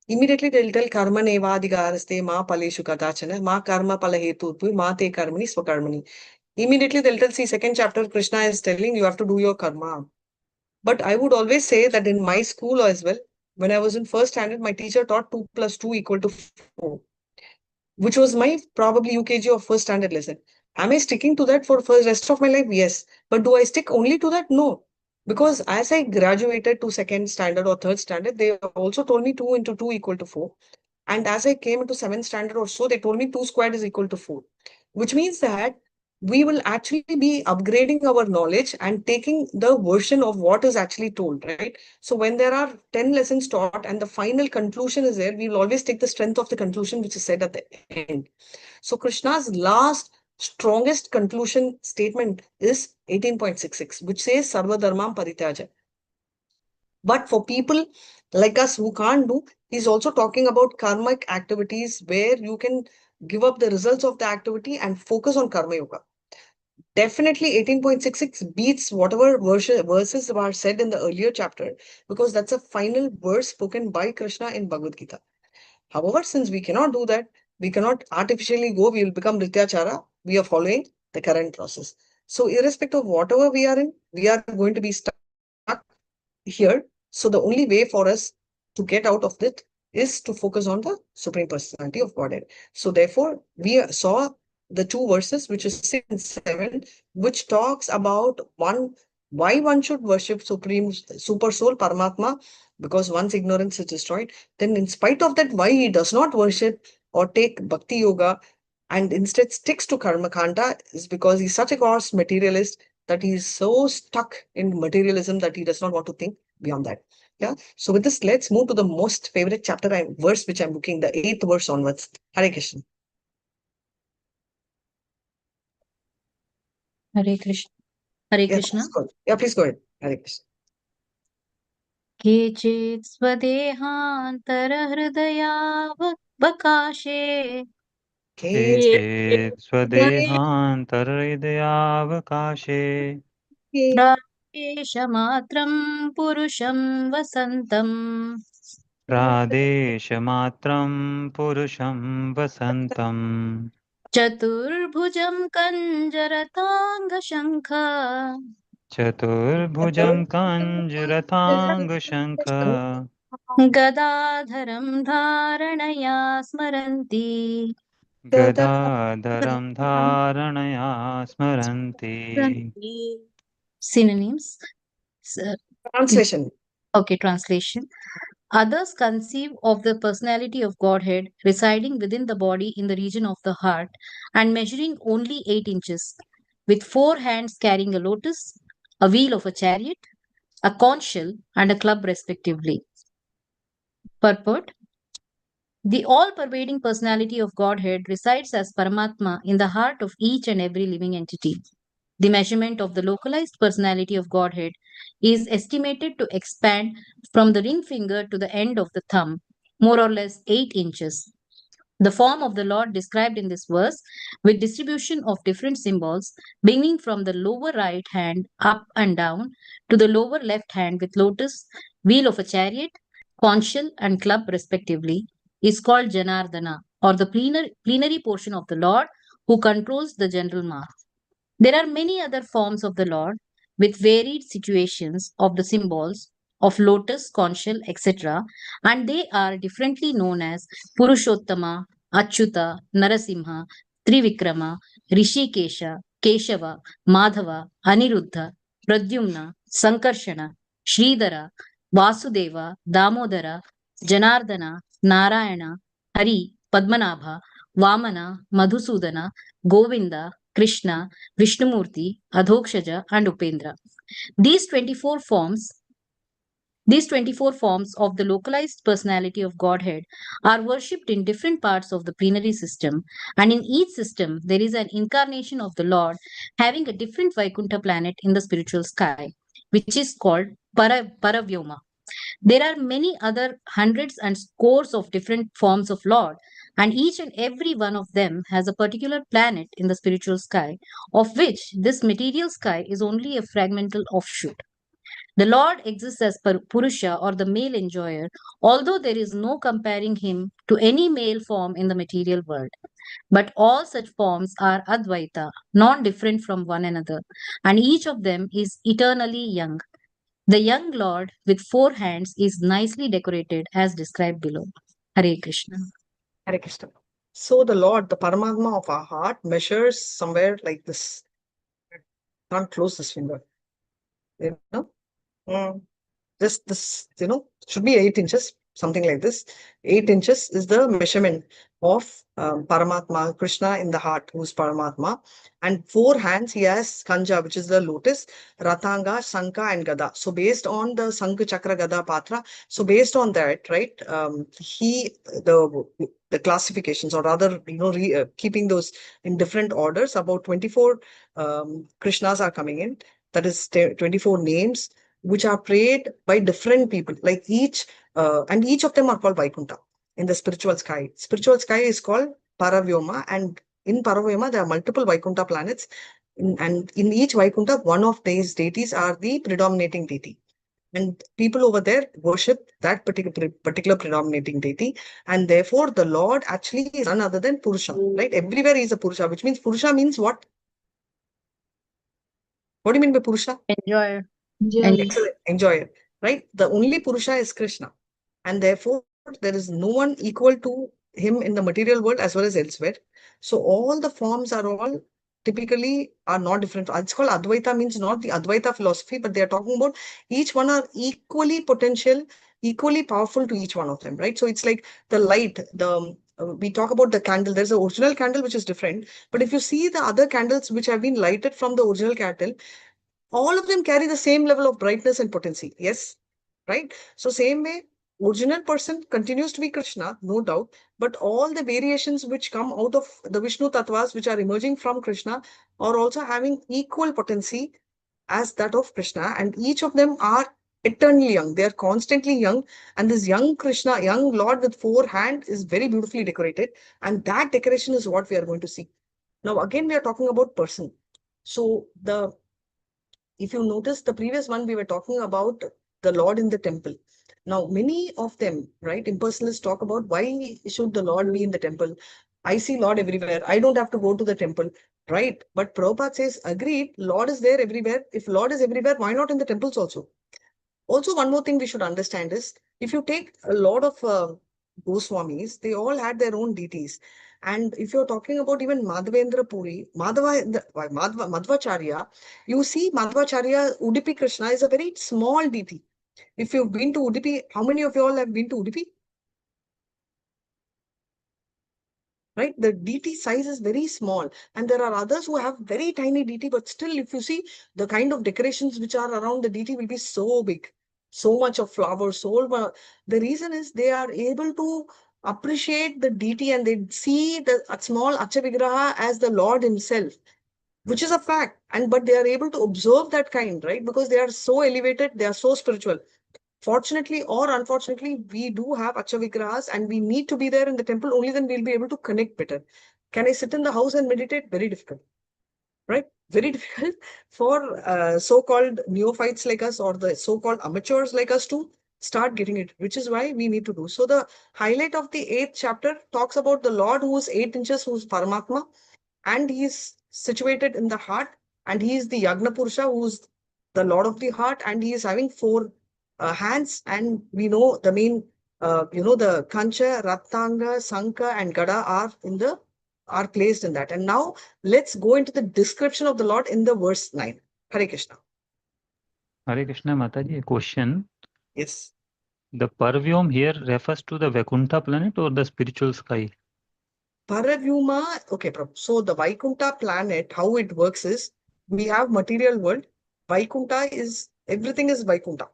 Immediately they'll tell karma nevadhikaraste ma paleshu katachana ma karma palahetu ma te karmani swakarmani. Immediately they'll tell, see, second chapter, Krishna is telling you have to do your karma. But I would always say that in my school as well, when I was in first standard, my teacher taught 2 plus 2 equal to 4, which was my probably UKG or first standard lesson. Am I sticking to that for the rest of my life? Yes. But do I stick only to that? No. Because as I graduated to second standard or third standard, they also told me 2 into 2 equal to 4. And as I came into seventh standard or so, they told me 2 squared is equal to 4, which means that we will actually be upgrading our knowledge and taking the version of what is actually told, right? So when there are 10 lessons taught and the final conclusion is there, we will always take the strength of the conclusion which is said at the end. So Krishna's last strongest conclusion statement is 18.66, which says Sarva Dharmam Parityaja. But for people like us who can't do, he's also talking about karmic activities where you can give up the results of the activity and focus on karma yoga. Definitely 18.66 beats whatever verses were said in the earlier chapter, because that's a final verse spoken by Krishna in Bhagavad Gita. However, since we cannot do that, we cannot artificially go, we will become Nityachara. We are following the current process. So irrespective of whatever we are in, we are going to be stuck here. So the only way for us to get out of it is to focus on the Supreme Personality of Godhead. So therefore, we saw the two verses, which is 6 and 7, which talks about why one should worship Supreme Super Soul Paramatma, because one's ignorance is destroyed. Then in spite of that, why he does not worship or take Bhakti Yoga and instead sticks to Karma Kanda is because he's such a gross materialist that he's so stuck in materialism that he does not want to think beyond that. Yeah. So with this, let's move to the most favorite chapter and verse which I'm looking, the 8th verse onwards. Hare Krishna. Hare Krishna. Hare Krishna. Please go ahead. Hare Krishna. केचित् स्वदेहान्तरहृदयावकाशे केचित् स्वदेहान्तर्हृदयावकाशे प्रादेशमात्रं पुरुषं वसन्तम् प्रादेशमात्रं पुरुषं वसन्तम् चतुर्भुजं कञ्जरताङ्गशङ्ख चतुर्भुजं कञ्जरताङ्गशङ्ख गदाधरं धारणया स्मरन्ति गदाधरं धारणया स्मरन्ति. Synonyms. Translation. Okay, translation. Others conceive of the personality of Godhead residing within the body in the region of the heart and measuring only 8 inches, with 4 hands carrying a lotus, a wheel of a chariot, a conch shell, and a club respectively. Purport. The all-pervading personality of Godhead resides as Paramatma in the heart of each and every living entity. The measurement of the localized personality of Godhead is estimated to expand from the ring finger to the end of the thumb, more or less 8 inches. The form of the Lord described in this verse, with distribution of different symbols, beginning from the lower right hand up and down to the lower left hand with lotus, wheel of a chariot, conch shell, and club respectively, is called Janardana, or the plenary portion of the Lord who controls the general mass. There are many other forms of the Lord with varied situations of the symbols of lotus, conch shell, etc., and they are differently known as Purushottama, Achyuta, Narasimha, Trivikrama, Rishikesha, Keshava, Madhava, Aniruddha, Pradyumna, Sankarshana, Sridhara, Vasudeva, Damodara, Janardana, Narayana, Hari, Padmanabha, Vamana, Madhusudana, Govinda, Krishna, Vishnumurti, Adhokshaja, and Upendra. These 24 forms of the localized personality of Godhead are worshipped in different parts of the plenary system, and in each system there is an incarnation of the Lord having a different Vaikuntha planet in the spiritual sky, which is called Paravyoma. There are many other hundreds and scores of different forms of Lord, and each and every one of them has a particular planet in the spiritual sky, of which this material sky is only a fragmental offshoot. The Lord exists as Purusha, or the male enjoyer, although there is no comparing him to any male form in the material world. But all such forms are Advaita, non-different from one another, and each of them is eternally young. The young Lord with 4 hands is nicely decorated as described below. Hare Krishna. Hare Krishna. So the Lord, the Paramatma of our heart, measures somewhere like this. Can't close this finger. You know? This, should be 8 inches, something like this. 8 inches is the measurement of Paramatma, Krishna in the heart, who's Paramatma. And 4 hands, he has Kanja, which is the lotus, Ratanga, Sankha, and Gada. So based on the Sankha, Chakra, Gada, Patra, so based on that, right, the classifications, or rather, keeping those in different orders, about 24 Krishnas are coming in. That is 24 names which are prayed by different people, like and each of them are called Vaikuntha in the spiritual sky. Spiritual sky is called Paravyoma, and in Paravyoma there are multiple Vaikuntha planets, and in each Vaikuntha, one of these deities are the predominating deity. And people over there worship that particular predominating deity, and therefore the Lord actually is none other than Purusha, right? Everywhere he is a Purusha, which means Purusha means what? What do you mean by Purusha? Enjoy. Enjoy. Excellent. Enjoyer, right? The only Purusha is Krishna, and therefore there is no one equal to him in the material world as well as elsewhere. So all the forms are all typically are not different. It's called Advaita, means not the Advaita philosophy, but they are talking about each one are equally potential, equally powerful to each one of them, right? So it's like the light, we talk about the candle. There's an original candle which is different, but if you see the other candles which have been lighted from the original candle, all of them carry the same level of brightness and potency. Yes, right? So same way, original person continues to be Krishna, no doubt, but all the variations which come out of the Vishnu tattvas which are emerging from Krishna are also having equal potency as that of Krishna, and each of them are eternally young. They are constantly young, and this young Krishna, young Lord with 4 hands is very beautifully decorated, and that decoration is what we are going to see. Now again, we are talking about person. So if you notice the previous one, we were talking about the Lord in the temple. Now, many of them, right, impersonalists talk about why should the Lord be in the temple? I see Lord everywhere. I don't have to go to the temple, right? But Prabhupada says, agreed, Lord is there everywhere. If Lord is everywhere, why not in the temples also? Also, one more thing we should understand is, if you take a lot of Goswamis, they all had their own deities. And if you're talking about even Madhavendra Puri, Madhvacharya, you see Madhvacharya, Udupi Krishna is a very small deity. If you've been to Udupi, how many of you all have been to Udupi? Right? The deity size is very small. And there are others who have very tiny deity, but still, if you see the kind of decorations which are around the deity will be so big, so much of flowers, so much. The reason is they are able to appreciate the deity and they see the small Achavigraha as the Lord himself, which is a fact. And but they are able to observe that kind, right? Because they are so elevated, they are so spiritual. Fortunately or unfortunately, we do have Achavigrahas and we need to be there in the temple. Only then we'll be able to connect better. Can I sit in the house and meditate? Very difficult, right? Very difficult for so-called neophytes like us or the so-called amateurs like us to start getting it, which is why we need to do. So the highlight of the 8th chapter talks about the Lord who is 8 inches, who is Paramatma, and he is situated in the heart, and he is the Yagna Purusha, who is the Lord of the heart, and he is having 4 hands, and we know the main, the Kancha, Rattanga, Sanka, and Gada are placed in that. And now let's go into the description of the Lord in the verse 9. Hare Krishna. Hare Krishna, Mataji, a question. Yes. The Parvyom here refers to the Vaikuntha planet or the spiritual sky? Paravyuma, okay, Prabhu. So the Vaikuntha planet, how it works is, we have material world. Vaikuntha is, everything is Vaikuntha.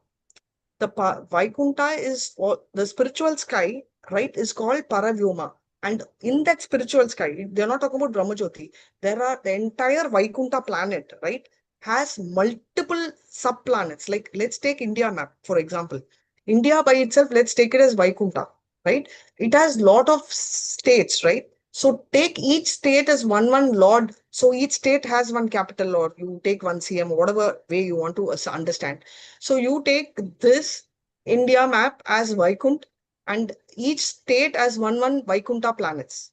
The Vaikuntha is the spiritual sky, right, is called Paravyoma. And in that spiritual sky, they're not talking about Brahmajyoti. The entire Vaikuntha planet, right, has multiple subplanets. Like, let's take India map, for example. India by itself, let's take it as Vaikuntha, right? It has lot of states, right? So take each state as one Lord. So each state has one capital, or you take one CM, whatever way you want to understand. So you take this India map as Vaikunt, and each state as one Vaikuntha planets,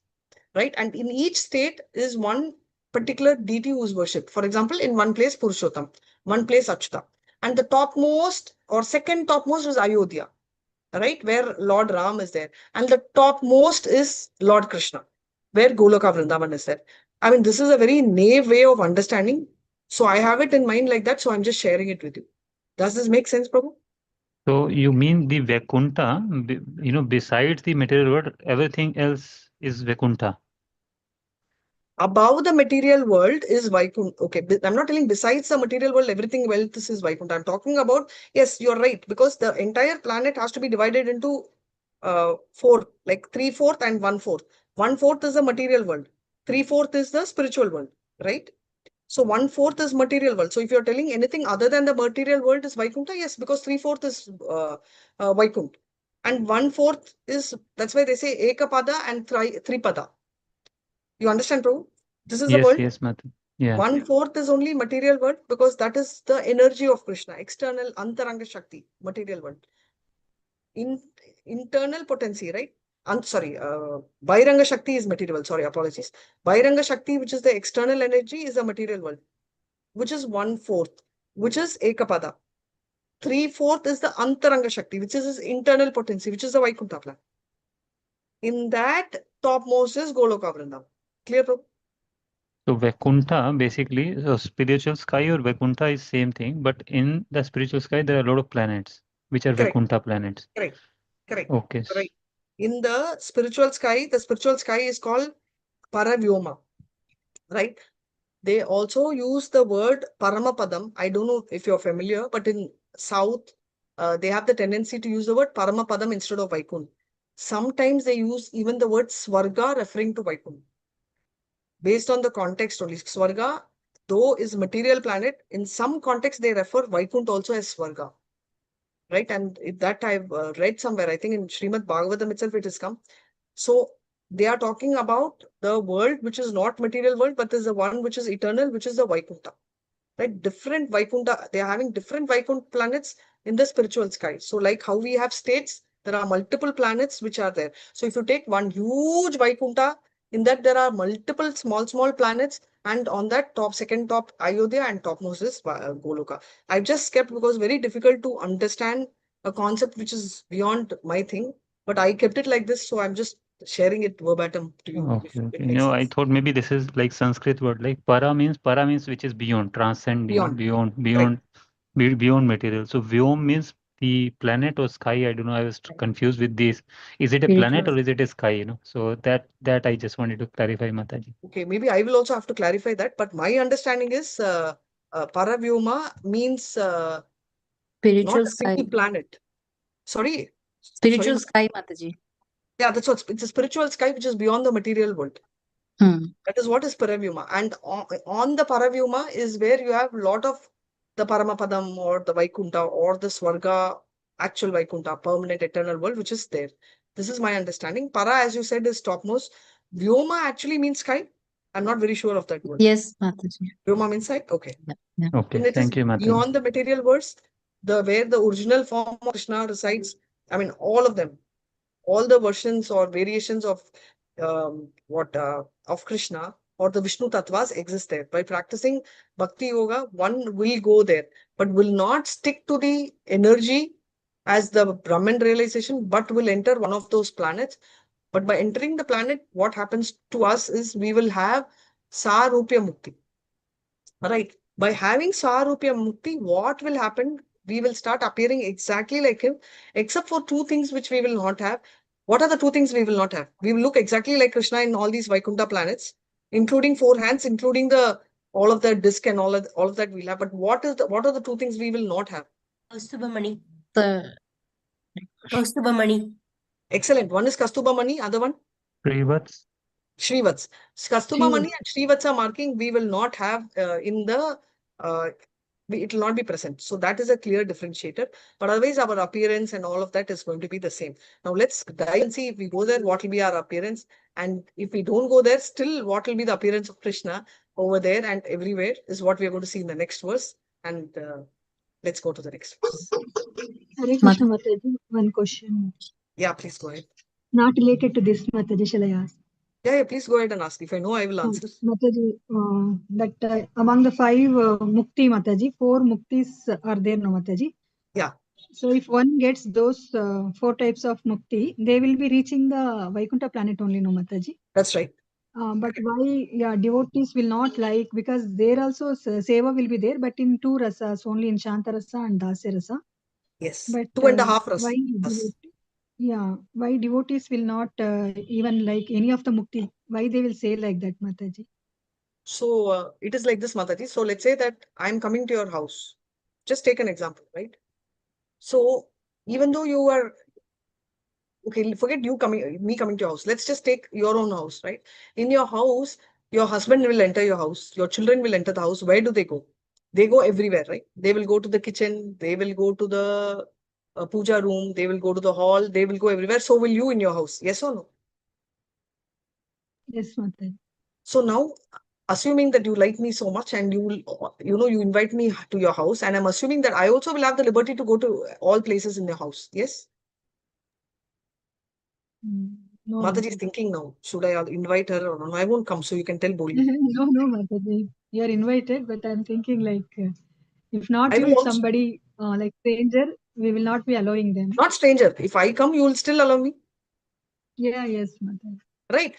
right? And in each state is one particular deity who is worshipped. For example, in one place Purushottam, one place Achyuta, and the topmost or second topmost is Ayodhya, right, where Lord Ram is there, and the topmost is Lord Krishna, where Goloka Vrindavan is there. I mean, this is a very naive way of understanding. So I have it in mind like that. So I'm just sharing it with you. Does this make sense, Prabhu? So you mean the Vaikuntha, besides the material world, everything else is Vaikuntha? Above the material world is Vaikuntha. Okay, I'm not telling besides the material world, everything else is Vaikuntha. I'm talking about, yes, you're right, because the entire planet has to be divided into 4, like 3/4 and 1/4. 1/4 is the material world. 3/4 is the spiritual world, right? So 1/4 is material world. So if you're telling anything other than the material world is Vaikuntha, yes, because 3/4 is Vaikuntha. And 1/4 is, that's why they say Ekapada and Tripada. You understand, Prabhu? This is the Yes, world. yes, Mataji. Yeah. 1/4 is only material world because that is the energy of Krishna, external Antaranga Shakti, material world. Internal potency, right? Bairanga Shakti is material. Sorry, apologies. Bairanga Shakti, which is the external energy, is a material world, which is 1/4, which is Ekapada. 3/4 is the Antaranga Shakti, which is his internal potency, which is the Vaikuntha plan. In that, topmost is Goloka Vrindavan. Clear, Prabhu? So Vaikuntha, basically, spiritual sky or Vaikuntha is same thing, but in the spiritual sky, there are a lot of planets, which are Correct. Vaikuntha planets. Correct. Correct. Okay. Right. In the spiritual sky is called Paravyoma. Right? They also use the word Paramapadam. I don't know if you're familiar, but in South, they have the tendency to use the word Paramapadam instead of Vaikuntha. Sometimes they use even the word Swarga referring to Vaikuntha. Based on the context only. Swarga, though is material planet, in some context they refer Vaikuntha also as Swarga. Right? And that I've read somewhere, I think in Srimad Bhagavatam itself it has come. So they are talking about the world which is not material world, but there's the one which is eternal, which is the Vaikuntha. Right? Different Vaikuntha, they are having different Vaikuntha planets in the spiritual sky. So like how we have states, there are multiple planets which are there. So if you take one huge Vaikuntha, in that there are multiple small planets, and on that second top Ayodhya, and topmost is Goloka. I've just kept because very difficult to understand a concept which is beyond my thing, but I kept it like this, so I'm just sharing it verbatim to you. Okay, okay. I thought maybe this is like Sanskrit word, like para means which is beyond, transcend, beyond material. So Vyom means the planet or sky. I don't know. I was confused with this. Is it a planet or is it a sky? So that I just wanted to clarify, Mataji. Okay, maybe I will also have to clarify that. But my understanding is Paravyoma means Spiritual not a sky. single planet. Sorry. Spiritual sky, Mataji. Yeah, that's what it's a spiritual sky which is beyond the material world. That is what is Paravyoma. And on the Paravyoma is where you have a lot of the Paramapadam or the Vaikuntha or the Swarga, actual Vaikuntha, permanent eternal world, which is there. This is my understanding. Para, as you said, is topmost. Vyoma actually means sky. I'm not very sure of that word. Yes, Mataji. Vyoma means sky? Okay. Yeah. Okay, And it thank is you, Mataji. beyond the material worlds, where the original form of Krishna resides. I mean, all of them, all the versions or variations of of Krishna or the Vishnu Tattvas exist there. By practicing Bhakti Yoga, one will go there, but will not stick to the energy as the Brahman realization, but will enter one of those planets. But by entering the planet, what happens to us is we will have Sarupya Mukti. Right. By having Sarupya Mukti, what will happen? We will start appearing exactly like him, except for two things which we will not have. What are the two things we will not have? We will look exactly like Krishna in all these Vaikuntha planets, including four hands, including all of the disc and all of that we'll have. But what are the two things we will not have? Kastubamani. The Kastubamani. Excellent. One is Kastubamani, other one? Shrivats. Shrivats. Kastubamani and Shrivats marking we will not have in the it will not be present. So that is a clear differentiator. But otherwise, our appearance and all of that is going to be the same. Now let's dive and see if we go there, what will be our appearance. And if we don't go there, still what will be the appearance of Krishna over there and everywhere is what we are going to see in the next verse. And let's go to the next verse. Hare Krishna Mataji, one question. Yeah, please go ahead. Not related to this, Mataji, shall I ask? Yeah, please go ahead and ask. If I know, I will answer. Mataji, that among the 5 Mukti, Mataji, 4 Muktis are there, no, Mataji? Yeah. So if one gets those 4 types of Mukti, they will be reaching the Vaikuntha planet only, no, Mataji? That's right. But why, devotees will not like, because there also Seva will be there, but in 2 rasas, only in Shanta Rasa and Dasya Rasa. Yes, but 2.5 rasas. Why devotees will not even like any of the Mukti? Why they will say like that, Mataji? So it is like this, Mataji. So let's say that I'm coming to your house. Just take an example, right? So even though you are, okay, forget me coming to your house. Let's just take your own house, right? In your house, Your husband will enter your house. Your children will enter the house. Where do they go? They go everywhere, right? They will go to the kitchen. They will go to the puja room. They will go to the hall. They will go everywhere. So will you in your house? Yes or no? Yes, Mataji. So now, assuming that you like me so much and you will, you invite me to your house, and I'm assuming that I also will have the liberty to go to all places in your house. Yes? No, Mataji is Mataji. thinking now, should I invite her or no? I won't come, so you can tell boldly. No, Mataji. You are invited, but I'm thinking like, if not I you, will if also, somebody like stranger, we will not be allowing them. not stranger. If I come, you will still allow me, Yeah, yes, Mataji. right?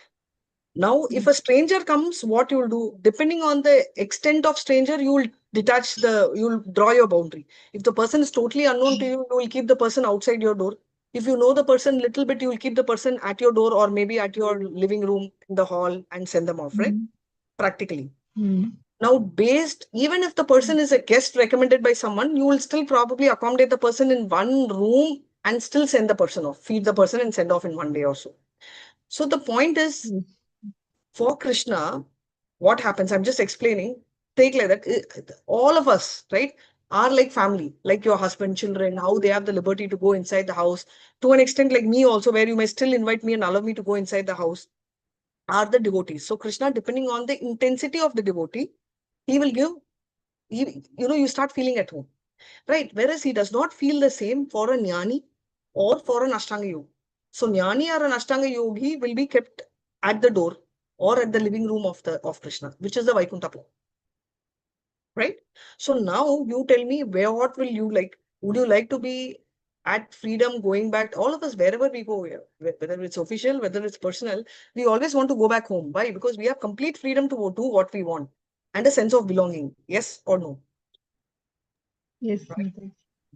Now, if a stranger comes, what you will do, depending on the extent of stranger, you will you will draw your boundary. If the person is totally unknown to you, you will keep the person outside your door. If you know the person little bit, you will keep the person at your door or maybe at your living room, in the hall, and send them off, right? Practically. Now, even if the person is a guest recommended by someone, you will still probably accommodate the person in one room and still send the person off, feed the person and send off in one day or so. So the point is, for Krishna, what happens? I'm just explaining. Take like that. All of us, right, are like family, like your husband, children, how they have the liberty to go inside the house. To an extent, like me also, where you may still invite me and allow me to go inside the house, are the devotees. So Krishna, depending on the intensity of the devotee, he will give, you start feeling at home, right? Whereas he does not feel the same for a jnani or for an Ashtanga yogi. So jnani or an Ashtanga yogi will be kept at the door or at the living room of Krishna, which is the Vaikuntha plane, right? So now you tell me, what will you like? Would you like to be at freedom going back? All of us, wherever we go, whether it's official, whether it's personal, we always want to go back home. Why? Because we have complete freedom to do what we want and a sense of belonging. Yes or no? Yes, Right? Mataji.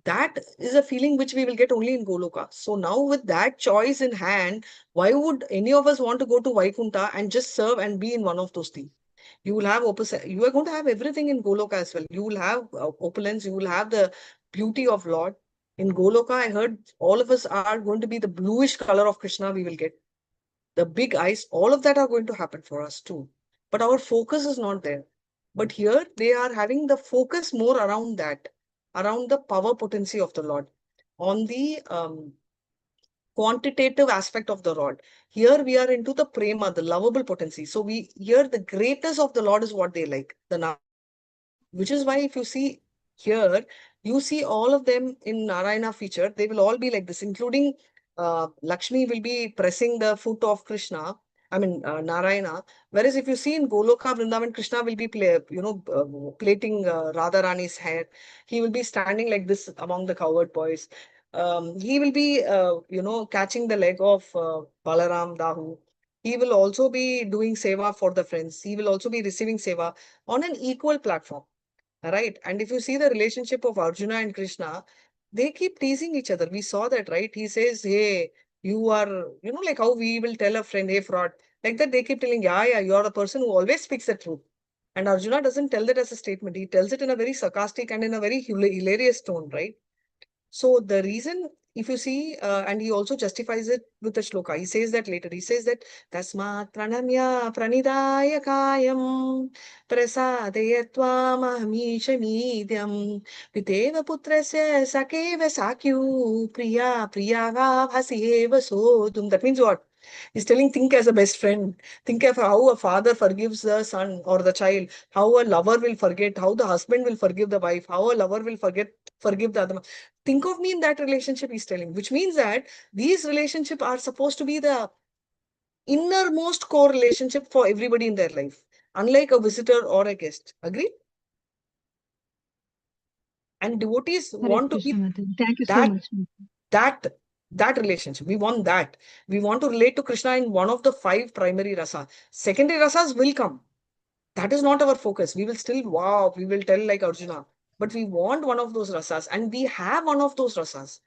That is a feeling which we will get only in Goloka. So now with that choice in hand, why would any of us want to go to Vaikuntha and just serve and be in one of those things? You will have opposite. You are going to have everything in Goloka as well. You will have opulence. You will have the beauty of Lord. In Goloka, I heard all of us are going to be the bluish color of Krishna we will get. The big eyes, all of that are going to happen for us too. But our focus is not there. But here they are having the focus more around that, around the power potency of the Lord, on the quantitative aspect of the Lord. Here we are into the prema, the lovable potency. So here the greatness of the Lord is what they like, the Narayana. Which is why if you see here, you see all of them in Narayana feature, they will all be like this, including Lakshmi will be pressing the foot of Krishna, Narayana. Whereas if you see in Goloka, Vrindavan, Krishna will be plaiting Radha Rani's hair. He will be standing like this among the cowherd boys. He will be, catching the leg of Balaram Dahu. He will also be doing seva for the friends. He will also be receiving seva on an equal platform. Right. And if you see the relationship of Arjuna and Krishna, they keep teasing each other. We saw that, right? He says, hey, you are, like how we will tell a friend, hey, fraud. Like that, they keep telling, yeah, you're the person who always speaks the truth. And Arjuna doesn't tell that as a statement. He tells it in a very sarcastic and in a very hilarious tone, right? So the reason, if you see, and he also justifies it with the shloka, he says that later. He says that Tasmat pranamya pranidaya kayam prasadayatvam ahmishamidhyam piteva putrasya sakeva sakyu priya bhasiyeva sodum. That means what? He's telling, think as a best friend. Think of how a father forgives the son or the child, how a lover will forget, how the husband will forgive the wife, how a lover will forgive the other. Think of me in that relationship, he's telling, which means that these relationships are supposed to be the innermost core relationship for everybody in their life, unlike a visitor or a guest. Agree? And devotees Hare want to Krishna, be Mataji. Thank you so that much, Mataji. that relationship. We want that. We want to relate to Krishna in one of the 5 primary rasa. Secondary rasas will come. That is not our focus. We will still, wow, we will tell like Arjuna. But we want one of those rasas, and we have one of those rasas.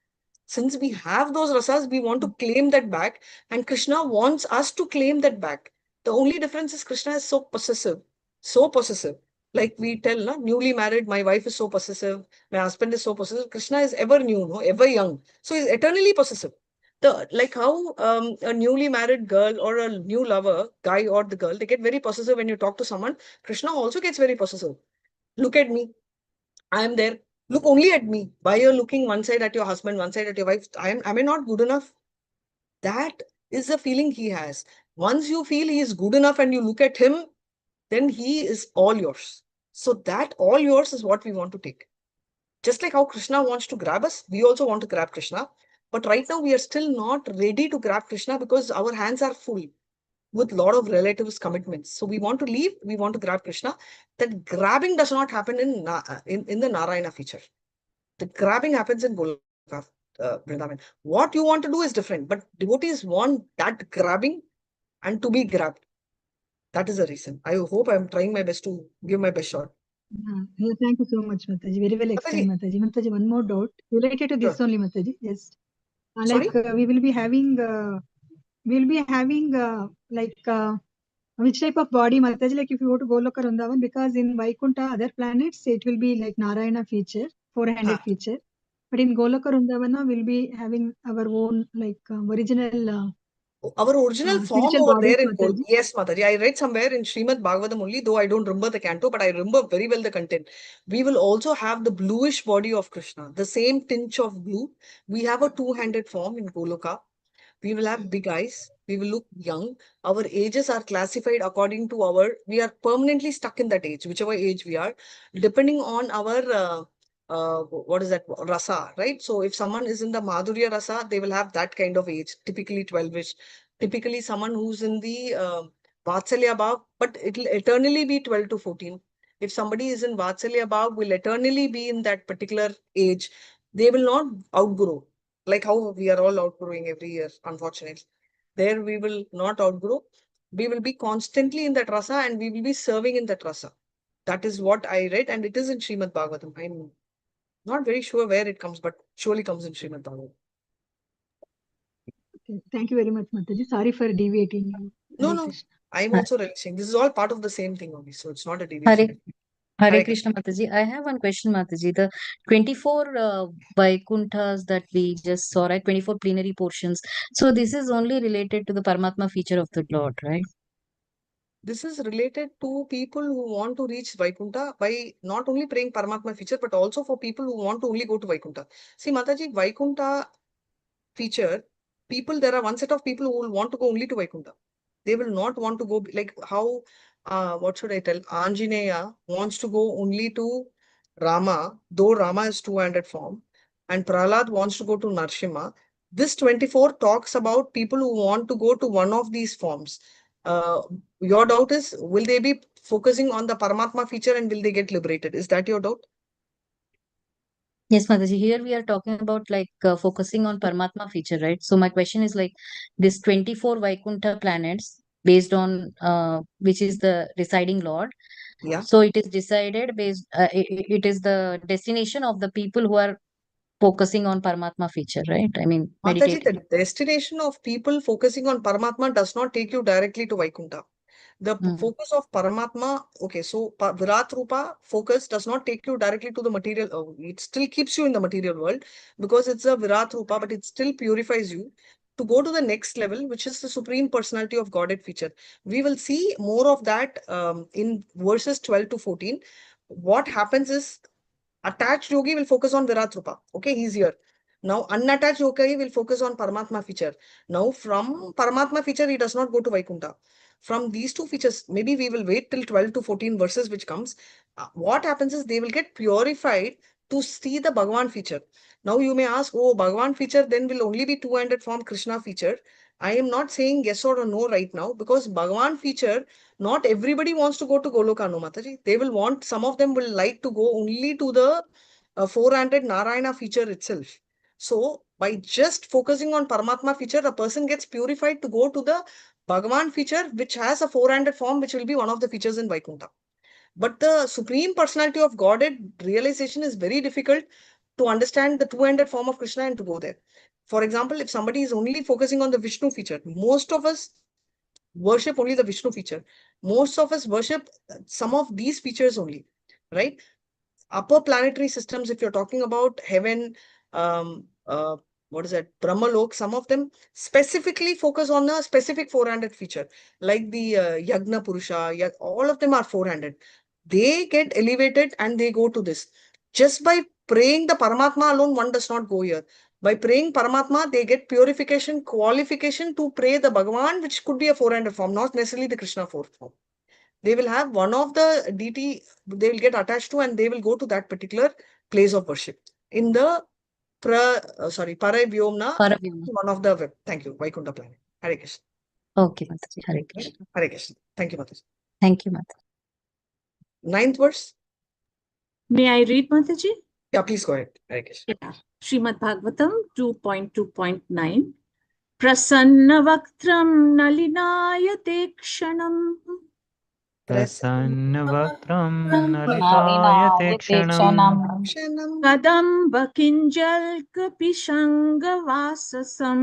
Since we have those rasas, we want to claim that back, and Krishna wants us to claim that back. The only difference is Krishna is so possessive, so possessive. Like we tell, no, newly married, my wife is so possessive, my husband is so possessive. Krishna is ever new, no, ever young. So he's eternally possessive. Like how a newly married girl or a new lover, guy or the girl, they get very possessive when you talk to someone. Krishna also gets very possessive. Look at me. I am there. Look only at me. Why you're looking one side at your husband, one side at your wife? Am I not good enough? That is the feeling he has. Once you feel he is good enough and you look at him, then he is all yours. So that all yours is what we want to take. Just like how Krishna wants to grab us, we also want to grab Krishna. But right now we are still not ready to grab Krishna because our hands are full with a lot of relatives commitments. So we want to leave, we want to grab Krishna. That grabbing does not happen in the Narayana feature. The grabbing happens in Golaka, Vrindavan. What you want to do is different, but devotees want that grabbing and to be grabbed. That is the reason. I hope I'm trying my best to give my best shot. Yeah, thank you so much, Mataji. Very well explained, Mataji. Mataji, one more doubt related to this only, Mataji. Just Sorry? like we will be having which type of body, Mataji? Like if you go to Goloka Vrindavan, because in Vaikuntha, other planets, it will be like Narayana feature, 400 feature. But in Goloka Vrindavana, we'll be having our own like original our original form spiritual over bodies, there in Mataji. Yes, Mataji. I read somewhere in Srimad Bhagavatam only, though I don't remember the canto, but I remember very well the content. We will also have the bluish body of Krishna, the same tinge of blue. We have a two-handed form in Goloka. We will have big eyes. We will look young. Our ages are classified according to we are permanently stuck in that age, whichever age we are, depending on our, what is that, rasa, right? So if someone is in the Madhurya rasa, they will have that kind of age, typically 12-ish. Typically someone who's in the Vatsalya Bhav, but it will eternally be 12 to 14. If somebody is in Vatsalya Bhav, will eternally be in that particular age. They will not outgrow, like how we are all outgrowing every year, unfortunately. There we will not outgrow. We will be constantly in that rasa and we will be serving in that rasa. That is what I read, and it is in Srimad Bhagavatam. I'm not very sure where it comes, but surely comes in Srimad Bhagavatam. Okay. Thank you very much, Mataji. Sorry for deviating you. No. I'm also relishing. This is all part of the same thing only, so it's not a deviation. Hare Krishna, Mataji. I have one question, Mataji. The 24 Vaikunthas that we just saw, right? 24 plenary portions. So this is only related to the Paramatma feature of the Lord, right? This is related to people who want to reach Vaikuntha by not only praying Paramatma feature, but also for people who want to only go to Vaikuntha. See, Mataji, Vaikuntha feature, there are one set of people who will want to go only to Vaikuntha. They will not want to go like how, what should I tell? Anjaneya wants to go only to Rama, though Rama is two-handed form, and Prahlad wants to go to Narsimha. This 24 talks about people who want to go to one of these forms. Your doubt is, will they be focusing on the Paramatma feature and will they get liberated? Is that your doubt? Yes, Mataji. Here we are talking about like focusing on Paramatma feature, right? So my question is like this 24 Vaikuntha planets based on which is the residing Lord. Yeah. So it is decided based, it is the destination of the people who are focusing on Paramatma feature, right? I mean, Mataji, meditating. the destination of people focusing on Paramatma does not take you directly to Vaikuntha. The focus of Paramatma, okay, so Virat Rupa focus does not take you directly to the material. It still keeps you in the material world because it's a Virat Rupa, but it still purifies you to go to the next level, which is the Supreme Personality of Godhead feature. We will see more of that in verses 12 to 14. What happens is attached yogi will focus on Virat Rupa. Okay, he's here. Now, unattached yogi will focus on Paramatma feature. Now, from Paramatma feature, he does not go to Vaikuntha. From these two features, maybe we will wait till 12 to 14 verses which comes. What happens is they will get purified to see the Bhagavan feature. Now, you may ask, oh, Bhagavan feature then will only be two-handed form Krishna feature. I am not saying yes or no right now because Bhagavan feature, not everybody wants to go to Goloka, no Mataji. They will want, some of them will like to go only to the four-handed Narayana feature itself. So by just focusing on Paramatma feature, a person gets purified to go to the Bhagavan feature, which has a four-handed form, which will be one of the features in Vaikuntha. But the Supreme Personality of Godhead realization is very difficult to understand the two-handed form of Krishna and to go there. For example, if somebody is only focusing on the Vishnu feature, most of us worship only the Vishnu feature. Most of us worship some of these features only, right? Upper planetary systems, if you're talking about heaven, what is that, Brahmalok, some of them specifically focus on a specific four-handed feature, like the Yagna Purusha, all of them are four-handed. They get elevated and they go to this. Just by praying the Paramatma alone, one does not go here. By praying Paramatma, they get purification, qualification to pray the Bhagavan, which could be a four-handed form, not necessarily the Krishna fourth form. They will have one of the deity they will get attached to, and they will go to that particular place of worship. In the Paravyomna, Paravyomna. one of the thank you, Vaikunta planet. Hare Krishna. Okay, Mataji. Hare Krishna. Hare Krishna. Thank you, Mataji. Thank you, Mataji. 9th verse. May I read, Mataji? Yeah, please go ahead. Hare Krishna. Yeah. Srimad Bhagavatam 2.2.9. Prasanna nalinayate kshanam. Prasannavakram nalitayate kshanam. Kadamba kinjalkapishangavasasam.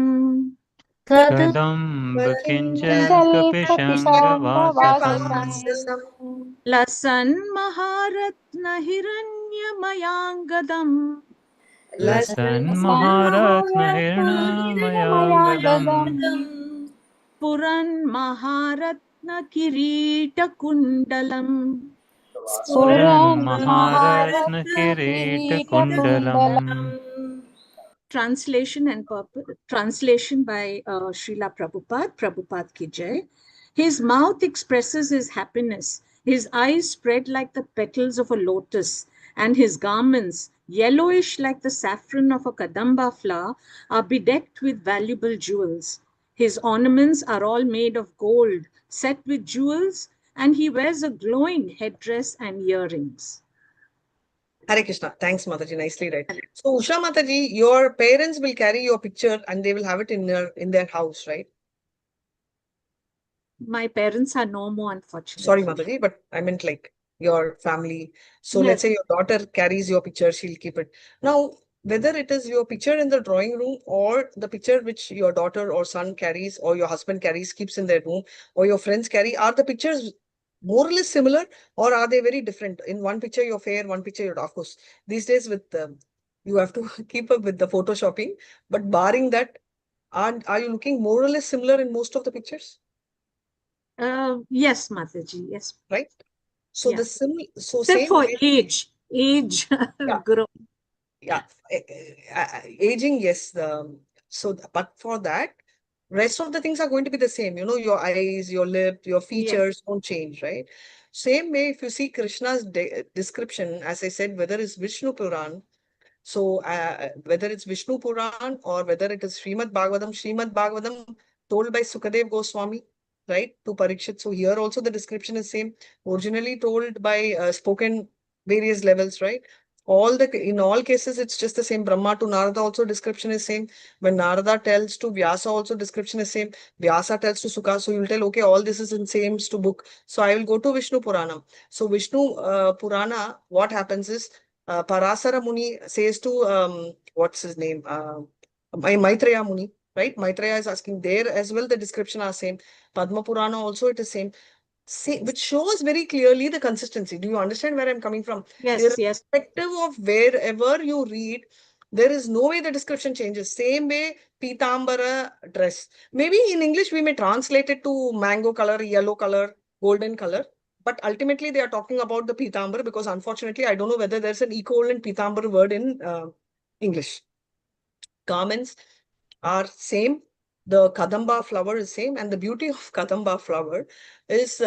Kadamba kinjalkapishangavasasam. Lasan maharatna hiranyamayangam. Lasan maharatna hirnamayangadam. Puran maharatna kirita kundalam. Puran maharatna kirita kundalam. Translation by Srila Prabhupada, Prabhupada ki jai. His mouth expresses his happiness. His eyes spread like the petals of a lotus, and his garments, yellowish like the saffron of a kadamba flower, are bedecked with valuable jewels. His ornaments are all made of gold, set with jewels, and he wears a glowing headdress and earrings. Hare Krishna. Thanks, Mataji. Nicely read. So, Usha Mataji, your parents will carry your picture and they will have it in their house, right? My parents are no more, unfortunately. Sorry, Mataji, but I meant like your family. So, Yes. let's say your daughter carries your picture, she'll keep it. Now, whether it is your picture in the drawing room or the picture which your daughter or son carries or your husband carries, keeps in their room, or your friends carry, are the pictures more or less similar, or are they very different? In one picture you're fair, one picture you're dark. Of course, these days with you have to keep up with the photoshopping, but barring that, are you looking more or less similar in most of the pictures? Yes, Mataji, yes. Right? So Yeah. the so except same for way, age yeah. grow. Yeah, aging, yes. But for that, rest of the things are going to be the same. You know, your eyes, your lip, your features won't change, right? Same way, if you see Krishna's description, as I said, whether it's Vishnu Puran, so whether it's Vishnu Puran or whether it is Srimad Bhagavatam told by Sukadev Goswami, right, to Parikshit. So here also the description is same, originally told by spoken various levels, right? In all cases, it's just the same. Brahma to Narada also description is same. When Narada tells to Vyasa also description is same. Vyasa tells to Sukha. So you'll tell, okay, all this is in same to book. So I will go to Vishnu Purana. So Vishnu Purana, what happens is Parasara Muni says to what's his name? Maitreya Muni, right? Maitreya is asking there as well. The description are same. Padma Purana also it is same. Which shows very clearly the consistency. Do you understand where I'm coming from? Yes, yes. Irrespective of wherever you read, there is no way the description changes. Same way, Pitambara dress. Maybe in English, we may translate it to mango color, yellow color, golden color. But ultimately, they are talking about the Pitambara because unfortunately, I don't know whether there's an equivalent Pitambara word in English. Garments are same. The Kadamba flower is same. And the beauty of Kadamba flower is,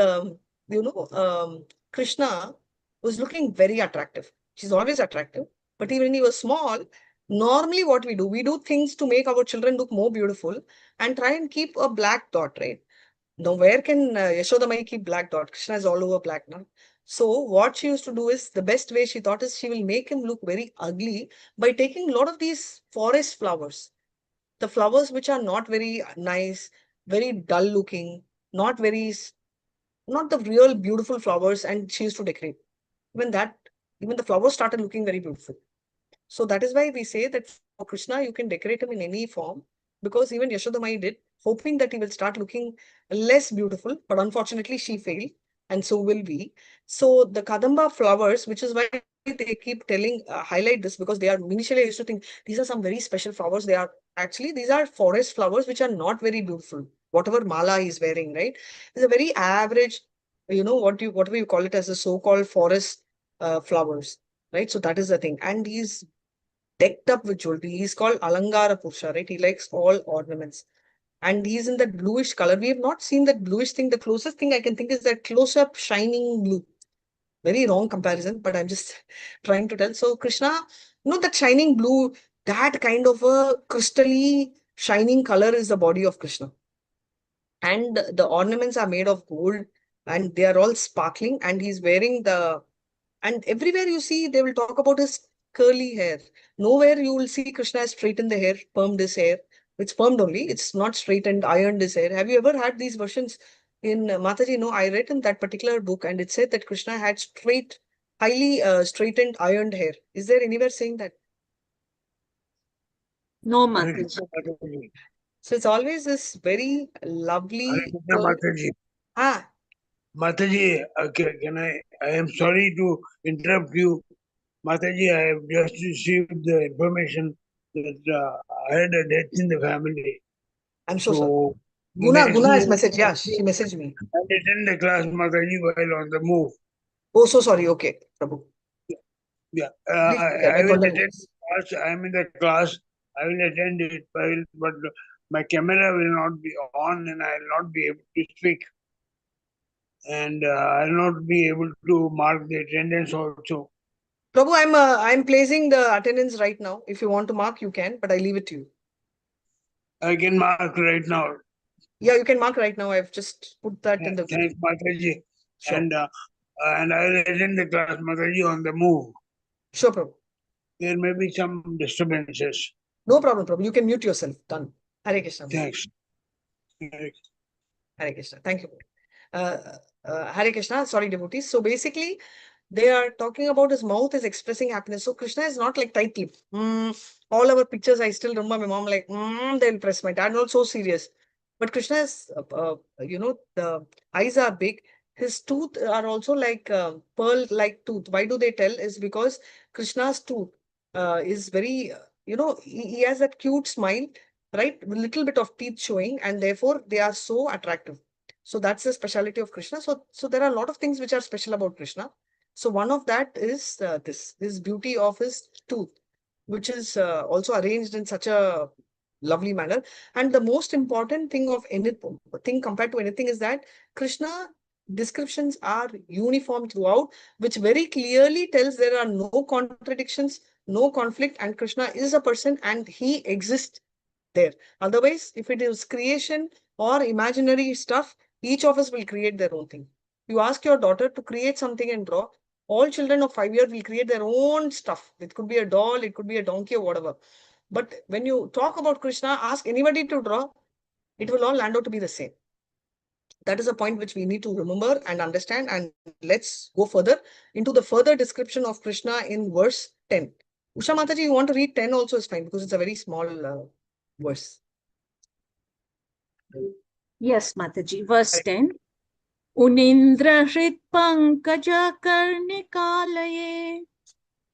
Krishna was looking very attractive. She's always attractive. But even when he was small, normally what we do things to make our children look more beautiful and try and keep a black dot, right? Now, where can Yashoda Mai keep black dot? Krishna is all over black now. So what she used to do is, the best way she thought is she will make him look very ugly by taking a lot of these forest flowers. The flowers which are not very nice, very dull looking, not the real beautiful flowers, and she used to decorate. Even the flowers started looking very beautiful. So that is why we say that for Krishna, you can decorate him in any form, because even Yashodamai did, hoping that he will start looking less beautiful, but unfortunately she failed, and so will we. So the Kadamba flowers, which is why they keep telling, highlight this, because they are, initially I used to think these are some very special flowers. They are actually, these are forest flowers, which are not very beautiful. Whatever mala he is wearing, right? It's a very average, you know, whatever you call it as a so-called forest flowers, right? So that is the thing. And he's decked up with jewelry. He's called Alangara Purusha, right? He likes all ornaments. And he's in that bluish color. We have not seen that bluish thing. The closest thing I can think is that close-up shining blue. Very wrong comparison, but I'm just trying to tell. So Krishna, you know, that shining blue, that kind of a crystally shining color is the body of Krishna. And the ornaments are made of gold and they are all sparkling, and he's wearing and everywhere you see, they will talk about his curly hair. Nowhere you will see Krishna has straightened the hair, permed his hair. It's permed only. It's not straightened, ironed his hair. Have you ever had these versions in Mataji? No, I read in that particular book and it said that Krishna had highly straightened, ironed hair. Is there anywhere saying that? No, Hare Mataji. Krishna Mataji. So it's always this very lovely. Hare Krishna Mataji. Ah, Mataji, I am sorry to interrupt you. Mataji, I have just received the information that I had a death in the family. I'm so sorry. So, Guna has message. messaged. Yeah, she messaged me. I attend the class, Mataji, while on the move. Oh, so sorry. Okay, Prabhu. Yeah, Please, I will attend condolences. class. I am in the class. I will attend it, but my camera will not be on and I will not be able to speak. And I will not be able to mark the attendance also. Prabhu, I'm placing the attendance right now. If you want to mark, you can, but I leave it to you. I can mark right now. Yeah, you can mark right now. I've just put that in the. Thanks, Mataji. Sure. And I will attend the class, Mataji, on the move. Sure, Prabhu. There may be some disturbances. No problem, Prabhu. You can mute yourself. Done. Hare Krishna. Thanks. Hare Krishna. Thank you. Hare Krishna. Sorry, devotees. So basically, they are talking about his mouth is expressing happiness. So Krishna is not like tight lip. All our pictures, I still remember my mom like, they'll press. My dad not so serious. But Krishna is, you know, the eyes are big. His tooth are also like pearl-like tooth. Why do they tell? Is because Krishna's tooth is very, you know, he has that cute smile, right? With little bit of teeth showing, and therefore they are so attractive. So that's the speciality of Krishna. So there are a lot of things which are special about Krishna. So one of that is this beauty of his tooth, which is also arranged in such a lovely manner. And the most important thing of anything compared to anything is that Krishna descriptions are uniform throughout, which very clearly tells there are no contradictions, no conflict, and Krishna is a person and he exists there. Otherwise, if it is creation or imaginary stuff, each of us will create their own thing. You ask your daughter to create something and draw, all children of 5 years will create their own stuff. It could be a doll, it could be a donkey or whatever. But when you talk about Krishna, ask anybody to draw, it will all land out to be the same. That is a point which we need to remember and understand. And let's go further into the further description of Krishna in verse 10. Usha Mataji, you want to read 10 also is fine because it's a very small verse. Yes, Mataji. Verse 10. Unindra hrit pankaja karnikalaye.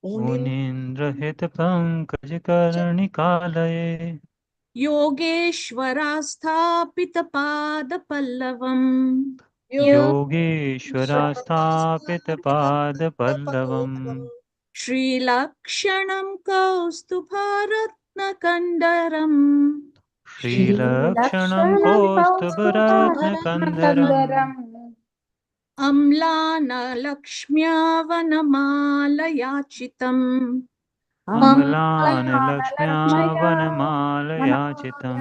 Unindra hit pankaj karnikalaye. Yogeshwara sthapita pada pallavam. Yogeshwara sthapita pada pallavam. Shri Lakshanam Kaustubharatna Kandaram. Shri Lakshanam Kaustubharatna Kandaram. Amlana Lakshmya Vanamalayachitam. Amlana Lakshmya Vanamalayachitam.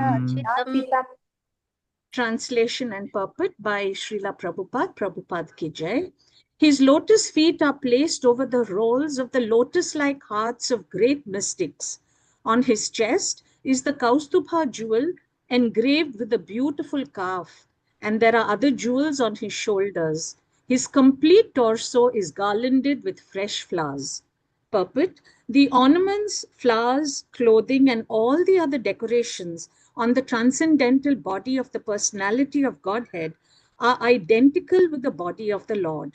Translation and purport by Srila Prabhupada, Prabhupada Ki Jai. His lotus feet are placed over the rolls of the lotus-like hearts of great mystics. On his chest is the Kaustubha jewel engraved with a beautiful calf, and there are other jewels on his shoulders. His complete torso is garlanded with fresh flowers. Purport: the ornaments, flowers, clothing, and all the other decorations on the transcendental body of the personality of Godhead are identical with the body of the Lord.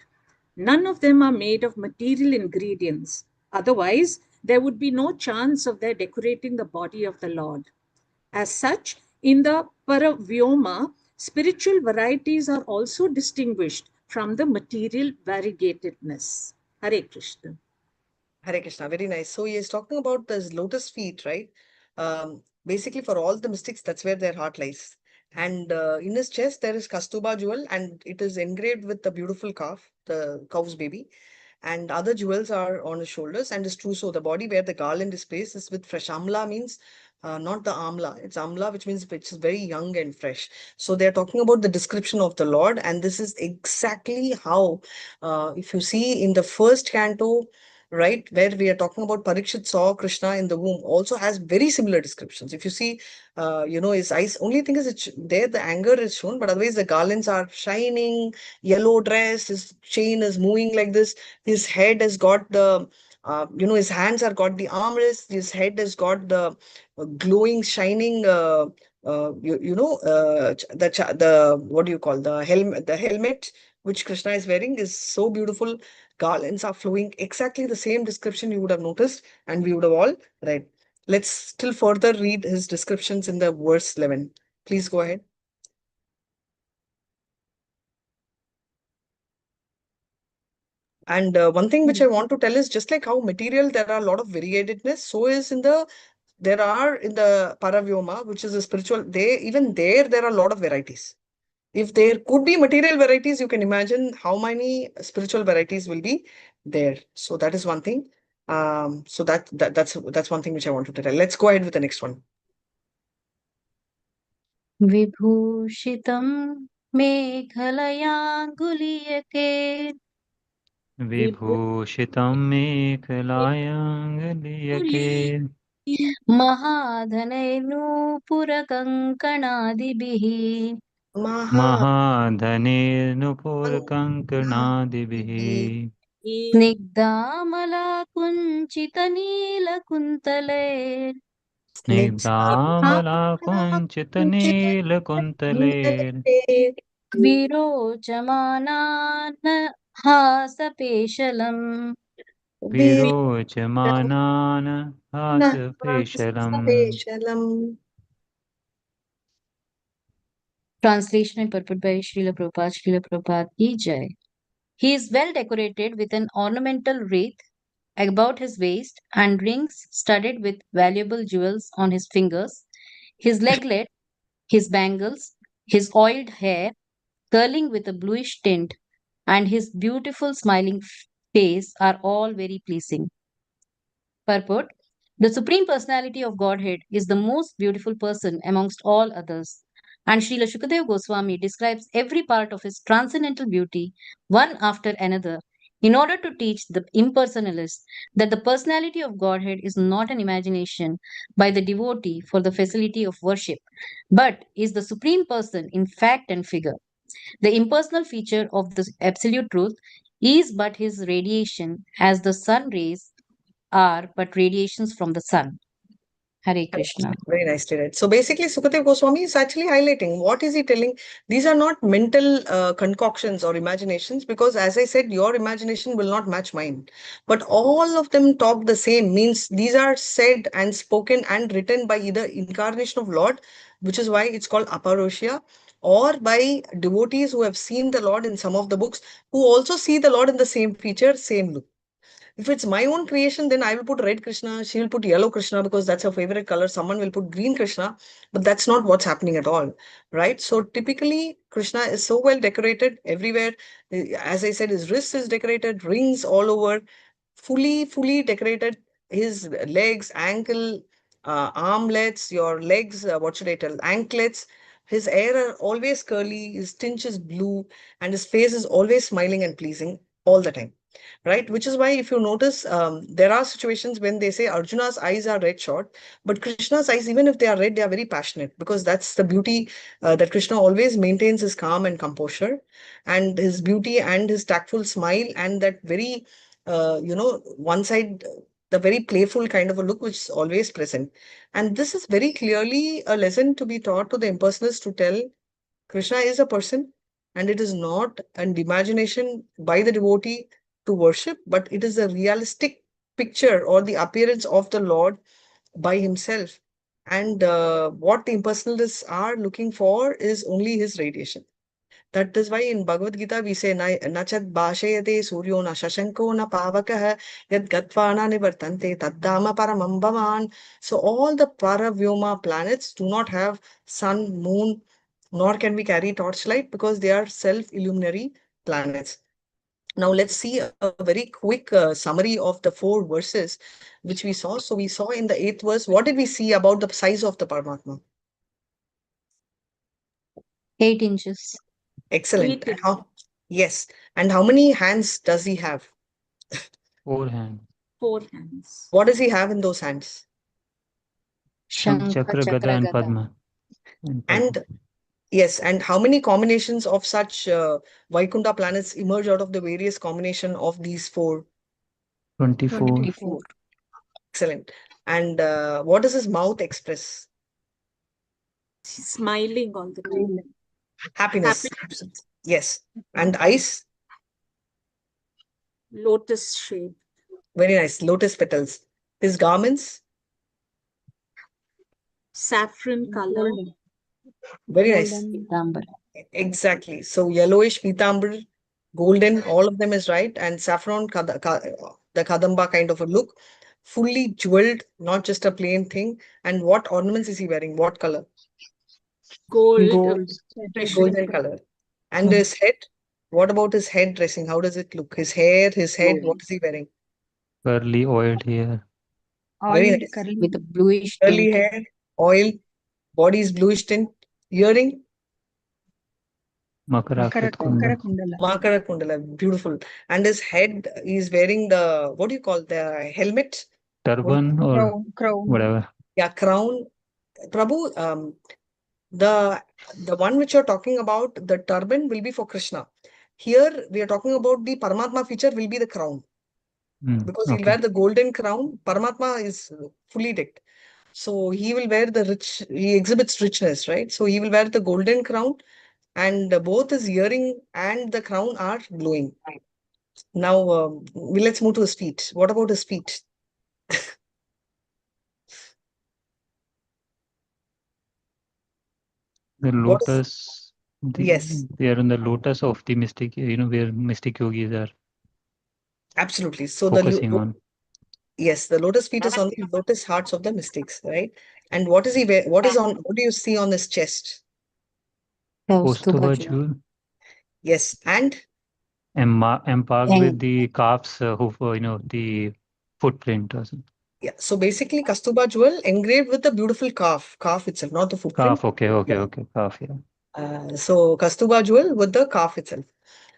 None of them are made of material ingredients. Otherwise, there would be no chance of their decorating the body of the Lord. As such, in the Paravyoma, spiritual varieties are also distinguished from the material variegatedness. Hare Krishna. Hare Krishna, very nice. So he is talking about this lotus feet, right? Basically, for all the mystics, that's where their heart lies. And in his chest, there is Kastuba jewel, and it is engraved with the beautiful calf, the cow's baby. And other jewels are on his shoulders and his trousseau. The body where the garland is placed is with fresh. Amla means not the amla, it's amla, which means which is very young and fresh. So they're talking about the description of the Lord, and this is exactly how, if you see in the first canto, right, where we are talking about Parikshit saw Krishna in the womb, also has very similar descriptions. If you see, his eyes, only thing is it's there, the anger is shown, but otherwise the garlands are shining, yellow dress, his chain is moving like this, his head has got the, his hands are got the armrest, his head has got the glowing, shining, the, what do you call, the helmet which Krishna is wearing is so beautiful. Garlands are flowing, exactly the same description you would have noticed, and we would have all read. Let's still further read his descriptions in the verse 11. Please go ahead. And one thing which I want to tell is, just like how material there are a lot of variedness, so is in the Paravyoma, which is a spiritual, there are a lot of varieties. If there could be material varieties, you can imagine how many spiritual varieties will be there. So that is one thing. So that's one thing which I wanted to tell. Let's go ahead with the next one. Vibhushitam Meghalayanguliyake विभूषितं मेखलायाङ्गलीयके महाधनैर्नूपुरकङ्कणादिभिः महाधनेर्नुपुरकङ्कणादिभिः स्निग्धामलाकुञ्चितनीलकुन्तले स्निग्धामलाकुञ्चितनीलकुन्तले विरोचमानान् हासपेशलम् विरोचमानान् हासपेशलम्. Translation and purport by Srila Prabhupada. Srila Prabhupada ki jai. He is well decorated with an ornamental wreath about his waist and rings studded with valuable jewels on his fingers, his leglet, his bangles, his oiled hair curling with a bluish tint, and his beautiful smiling face are all very pleasing. Purport: the Supreme Personality of Godhead is the most beautiful person amongst all others. And Srila Shukadeva Goswami describes every part of his transcendental beauty, one after another, in order to teach the impersonalists that the personality of Godhead is not an imagination by the devotee for the facility of worship, but is the Supreme Person in fact and figure. The impersonal feature of the Absolute Truth is but his radiation, as the sun rays are but radiations from the sun. Hare Krishna. Very nicely read. So basically, Sukadev Goswami is actually highlighting, what is he telling? These are not mental concoctions or imaginations, because as I said, your imagination will not match mine. But all of them talk the same, means these are said and spoken and written by either incarnation of Lord, which is why it's called Aparosya, or by devotees who have seen the Lord in some of the books, who also see the Lord in the same feature, same look. If it's my own creation, then I will put red Krishna, she will put yellow Krishna because that's her favorite color. Someone will put green Krishna, but that's not what's happening at all, right? So typically, Krishna is so well decorated everywhere. As I said, his wrist is decorated, rings all over, fully decorated. His legs, ankle, armlets, your legs, what should I tell, anklets. His hair are always curly, his tinge is blue, and his face is always smiling and pleasing all the time. Right, which is why if you notice, there are situations when they say Arjuna's eyes are red short, but Krishna's eyes, even if they are red, they are very passionate, because that's the beauty that Krishna always maintains his calm and composure, and his beauty and his tactful smile, and that very, one side, the very playful kind of a look which is always present. And this is very clearly a lesson to be taught to the impersonalists, to tell Krishna is a person. and it is not an imagination by the devotee to worship, but it is a realistic picture or the appearance of the Lord by himself. And what the impersonalists are looking for is only his radiation. That is why in Bhagavad Gita we say, Nachat bhashayate suryo na shashanko na pavakah yad gatvana nivartante taddama paramam bhavan. So all the paravyoma planets do not have sun, moon, nor can we carry torchlight because they are self-illuminary planets. Now let's see a very quick summary of the 4 verses which we saw. So we saw in the 8th verse, what did we see about the size of the Paramatma? 8 inches. Excellent. And yes. And how many hands does he have? 4 hands. 4 hands. What does he have in those hands? Shankh, Chakra, Gada, and Padma. And yes, and how many combinations of such Vaikunta planets emerge out of the various combination of these 4? 24. Excellent. And what does his mouth express? Smiling all the time. Happiness. Yes. And eyes? Lotus shape. Very nice. Lotus petals. His garments? Saffron color. Very nice. Exactly. So yellowish, pitambar, golden, all of them is right. And saffron, the kadamba kind of a look. Fully jeweled, not just a plain thing. And what ornaments is he wearing? What color? Gold. Golden color. And his head? What about his head dressing? How does it look? His hair, his head, what is he wearing? Curly, oiled hair. Very nice. With a bluish Curly tint. hair, oil, body is bluish tint. Earring? Makara Kundala. Makara Kundala, beautiful. And his head is wearing the, what do you call the helmet? Turban or whatever. Yeah, crown. Prabhu, the one which you're talking about, the turban will be for Krishna. Here we are talking about the Paramatma feature will be the crown. Because he'll wear the golden crown. Paramatma is fully decked. So he will wear the rich, he exhibits richness, right? So he will wear the golden crown, and both his earring and the crown are glowing. Now, let's move to his feet. What about his feet? The lotus. Yes. They are in the lotus of the mystic, where mystic yogis are Absolutely. So focusing on. Yes, the lotus feet is on the lotus hearts of the mystics, right? And what is he wear? What do you see on his chest? Kaustuba jewel. Yes, and Emparked with the calf's hoof, the footprint or something. yeah. So basically, Kastuba jewel engraved with the beautiful calf itself, not the footprint. Calf, okay, calf, yeah. So Kastuba jewel with the calf itself.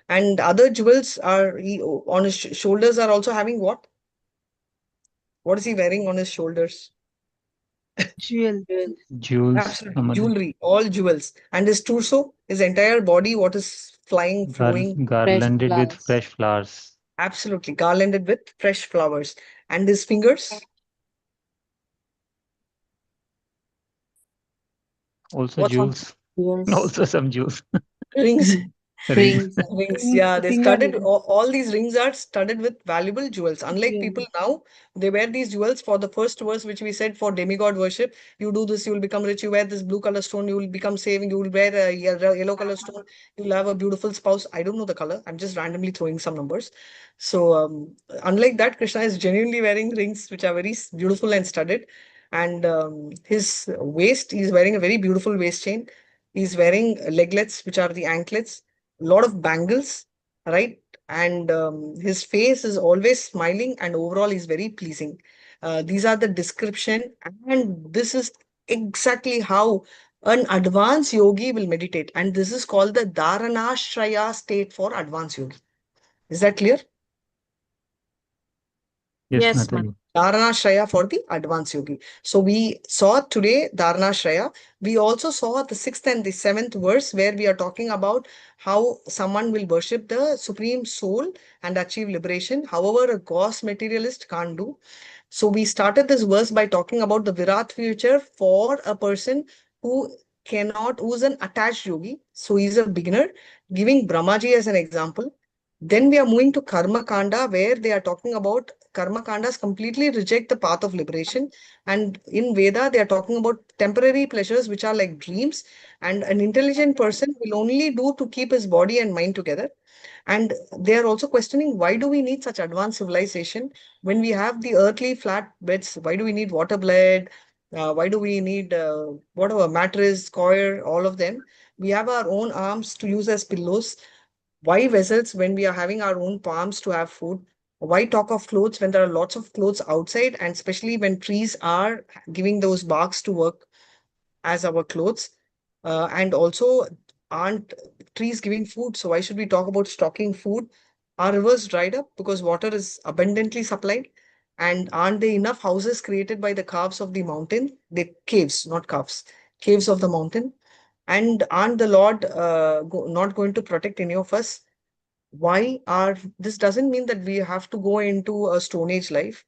And other jewels are on his shoulders are also having what? What is he wearing on his shoulders? Jewels. Absolutely. Jewelry, all jewels. And his torso, his entire body, what is flying, flowing? Garlanded with fresh flowers. Absolutely. Garlanded with fresh flowers. And his fingers? Also jewels. Also some jewels. Rings. Rings. Yeah, they studded, all these rings are studded with valuable jewels. Unlike people now, they wear these jewels for the first verse, which we said for demigod worship. You do this, you will become rich. You wear this blue color stone, you will become saving. You will wear a yellow color stone, you'll have a beautiful spouse. I don't know the color. I'm just randomly throwing some numbers. So unlike that, Krishna is genuinely wearing rings, which are very beautiful and studded. And his waist, he's wearing a very beautiful waist chain. He's wearing leglets, which are the anklets. Lot of bangles, right? And his face is always smiling, and overall he's very pleasing. These are the description, and this is exactly how an advanced yogi will meditate. And this is called the Dharanashraya state for advanced yogi. Is that clear? Yes, Mataji. Dharanashraya for the advanced yogi. So we saw today Dharanashraya. We also saw the 6th and the 7th verse where we are talking about how someone will worship the supreme soul and achieve liberation. However, a gross materialist can't do. So we started this verse by talking about the Virat future for a person who who's an attached yogi, so he's a beginner, giving Brahmaji as an example. Then we are moving to Karma Kanda, where they are talking about Karma Kandas completely reject the path of liberation. And in Veda, they are talking about temporary pleasures, which are like dreams. And an intelligent person will only do to keep his body and mind together. And they are also questioning, why do we need such advanced civilization when we have the earthly flat beds? Why do we need water blade? Why do we need whatever mattress, coir, all of them? We have our own arms to use as pillows. Why vessels when we are having our own palms to have food? Why talk of clothes when there are lots of clothes outside, and especially when trees are giving those barks to work as our clothes? And also, aren't trees giving food? So why should we talk about stocking food? Are rivers dried up because water is abundantly supplied? And aren't there enough houses created by the calves of the mountain? The caves, not calves, caves of the mountain. And aren't the Lord not going to protect any of us? Why are this doesn't mean that we have to go into a Stone Age life.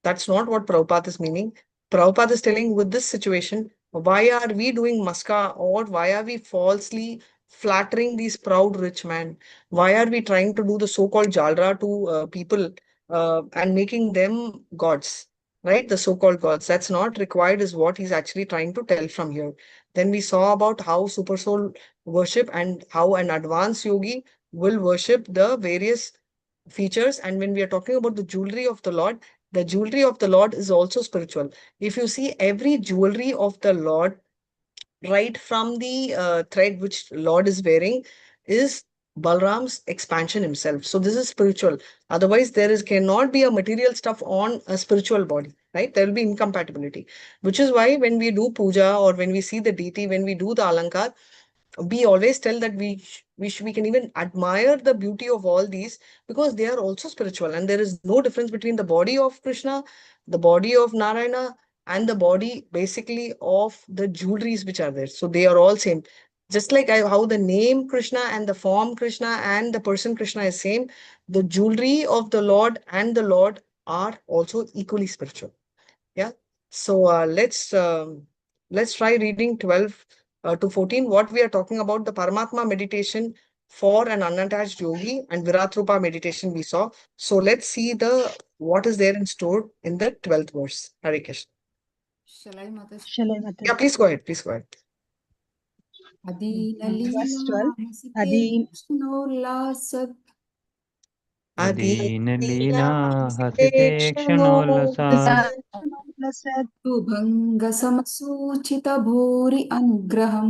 That's not what Prabhupada is meaning. Prabhupada is telling with this situation, why are we doing maska, or why are we falsely flattering these proud rich men? Why are we trying to do the so-called jalra to people and making them gods? Right? The so-called gods. That's not required is what he's actually trying to tell from here. Then we saw about how super soul worship and how an advanced yogi will worship the various features. And when we are talking about the jewelry of the Lord is also spiritual. If you see every jewelry of the Lord, right from the thread which Lord is wearing, is Balram's expansion himself. So this is spiritual. Otherwise, cannot be a material stuff on a spiritual body, right? There will be incompatibility, which is why when we do puja or when we see the deity, when we do the alankar, we always tell that we can even admire the beauty of all these, because they are also spiritual, and there is no difference between the body of Krishna, the body of Narayana, and the body basically of the jewelries which are there. So they are all same. Just like how the name Krishna and the form Krishna and the person Krishna is same, the jewelry of the Lord and the Lord are also equally spiritual. Yeah. So let's try reading 12 to 14. What we are talking about, the Paramatma meditation for an unattached yogi and Viratrupa meditation we saw. So let's see what is there in store in the 12th verse. Hare Krishna. Shall I, Mother? Shall I, Mataji? Yeah, please go ahead. Please go ahead. Verse 12. Adin Adin Leela Hasite Kshanolasa Bhanga Samasuchita Bhuri Anugraham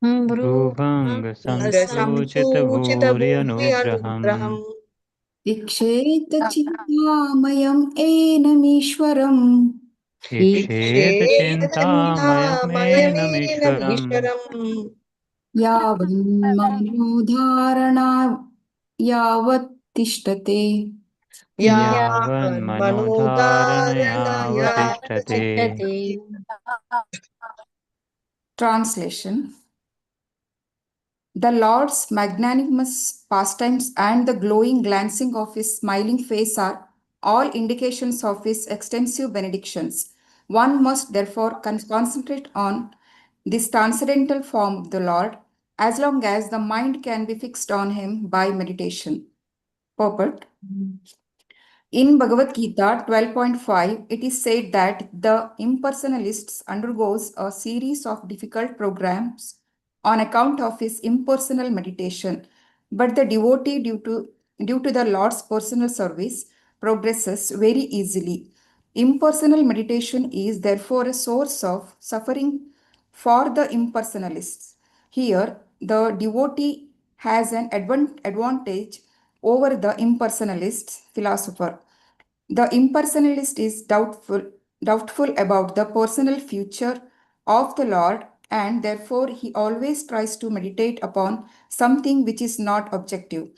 Bhruvang Samsuchita Bhuri Anugraham Iksheta Chintamayam Enamishwaram Iksheta Chintamayamenamishwaram Yavan Manodharana Yavat Tishtate Yavan Manodharanaya Vatishtate. Translation. The Lord's magnanimous pastimes and the glowing glancing of his smiling face are all indications of his extensive benedictions. One must therefore concentrate on this transcendental form of the Lord as long as the mind can be fixed on him by meditation. Purport. In Bhagavad Gita 12.5, it is said that the impersonalist undergoes a series of difficult programs on account of his impersonal meditation, but the devotee, due to the Lord's personal service, progresses very easily. Impersonal meditation is therefore a source of suffering for the impersonalists. Here, the devotee has an advantage over the impersonalist philosopher. The impersonalist is doubtful about the personal future of the Lord, and therefore he always tries to meditate upon something which is not objective.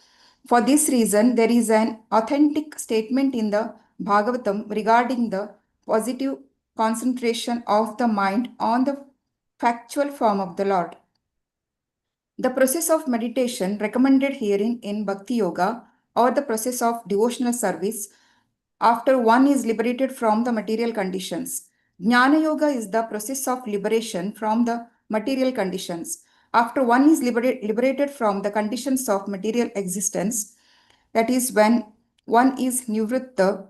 For this reason, there is an authentic statement in the Bhagavatam regarding the positive concentration of the mind on the factual form of the Lord. The process of meditation recommended herein in Bhakti Yoga, or the process of devotional service, after one is liberated from the material conditions. Jnana Yoga is the process of liberation from the material conditions. After one is liberated from the conditions of material existence, that is when one is nivritta,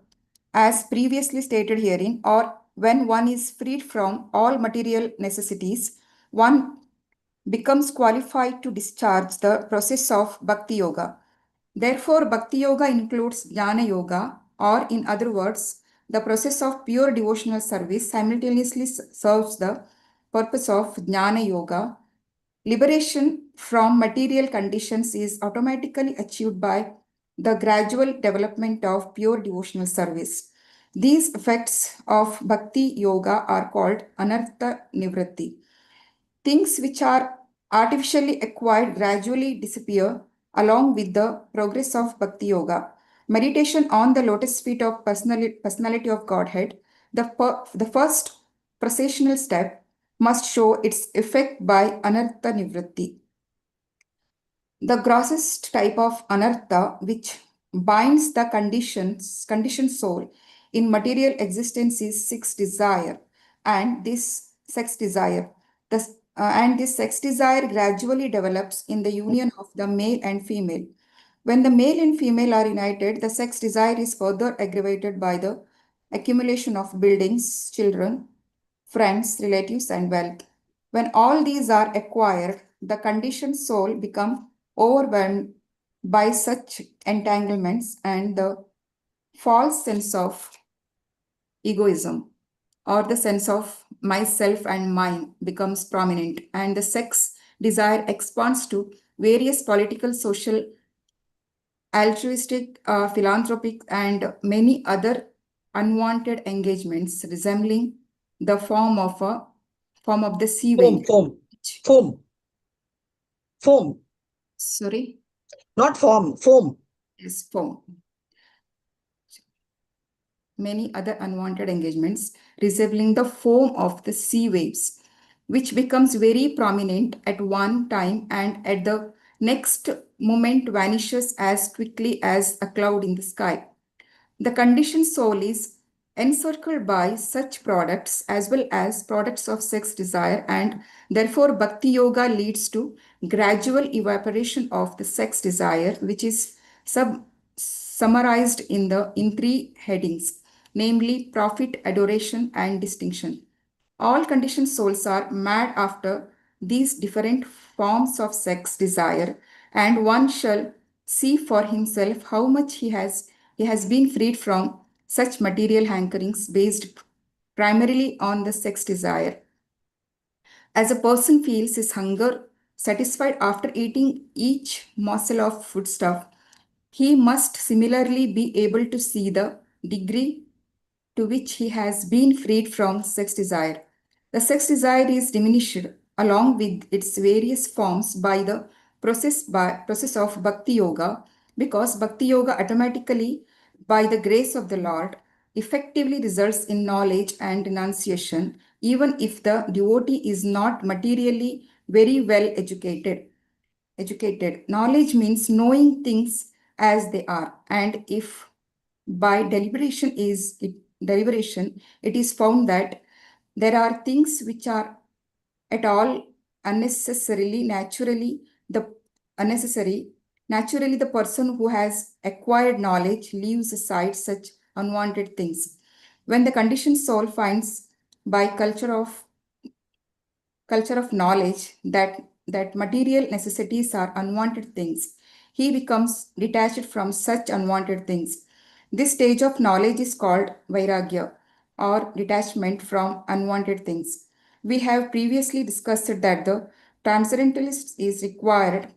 as previously stated herein, or when one is freed from all material necessities, one becomes qualified to discharge the process of Bhakti Yoga. Therefore, Bhakti Yoga includes Jnana Yoga, or in other words, the process of pure devotional service simultaneously serves the purpose of Jnana Yoga. Liberation from material conditions is automatically achieved by the gradual development of pure devotional service. These effects of Bhakti Yoga are called Anartha Nivritti. Things which are artificially acquired gradually disappear along with the progress of Bhakti Yoga. Meditation on the lotus feet of personality of Godhead, the first processional step, must show its effect by Anartha Nivritti. The grossest type of Anartha, which binds the conditioned soul in material existence, is sex desire, and this sex desire gradually develops in the union of the male and female. When the male and female are united, the sex desire is further aggravated by the accumulation of buildings, children, friends, relatives, and wealth. When all these are acquired, the conditioned soul becomes overwhelmed by such entanglements, and the false sense of egoism or the sense of myself and mine becomes prominent, and the sex desire expands to various political, social, altruistic, philanthropic, and many other unwanted engagements resembling the form of the sea wave. Foam. Sorry? Not form, foam. Yes, foam. Many other unwanted engagements resembling the foam of the sea waves, which becomes very prominent at one time and at the next moment vanishes as quickly as a cloud in the sky. The conditioned soul is encircled by such products as well as products of sex desire, and therefore Bhakti Yoga leads to gradual evaporation of the sex desire, which is summarized in three headings, namely profit, adoration, and distinction. All conditioned souls are mad after these different forms of sex desire, and one shall see for himself how much he has been freed from such material hankerings based primarily on the sex desire. As a person feels his hunger satisfied after eating each morsel of foodstuff, he must similarly be able to see the degree to which he has been freed from sex desire. The sex desire is diminished along with its various forms by the process of Bhakti Yoga, because Bhakti Yoga automatically, by the grace of the Lord, effectively results in knowledge and renunciation, even if the devotee is not materially very well educated. Knowledge means knowing things as they are, and if by deliberation it is found that there are things which are at all unnecessary, naturally the person who has acquired knowledge leaves aside such unwanted things. When the conditioned soul finds by culture of knowledge that material necessities are unwanted things, he becomes detached from such unwanted things. This stage of knowledge is called vairagya, or detachment from unwanted things. We have previously discussed that the transcendentalist is required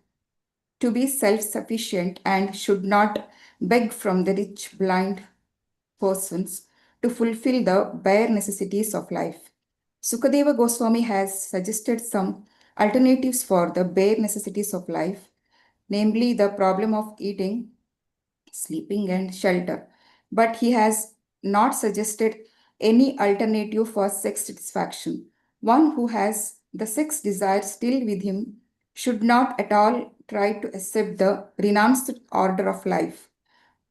to be self-sufficient and should not beg from the rich blind persons to fulfill the bare necessities of life. Sukadeva Goswami has suggested some alternatives for the bare necessities of life, namely the problem of eating, sleeping, and shelter. But he has not suggested any alternative for sex satisfaction. One who has the sex desire still with him should not at all try to accept the renounced order of life.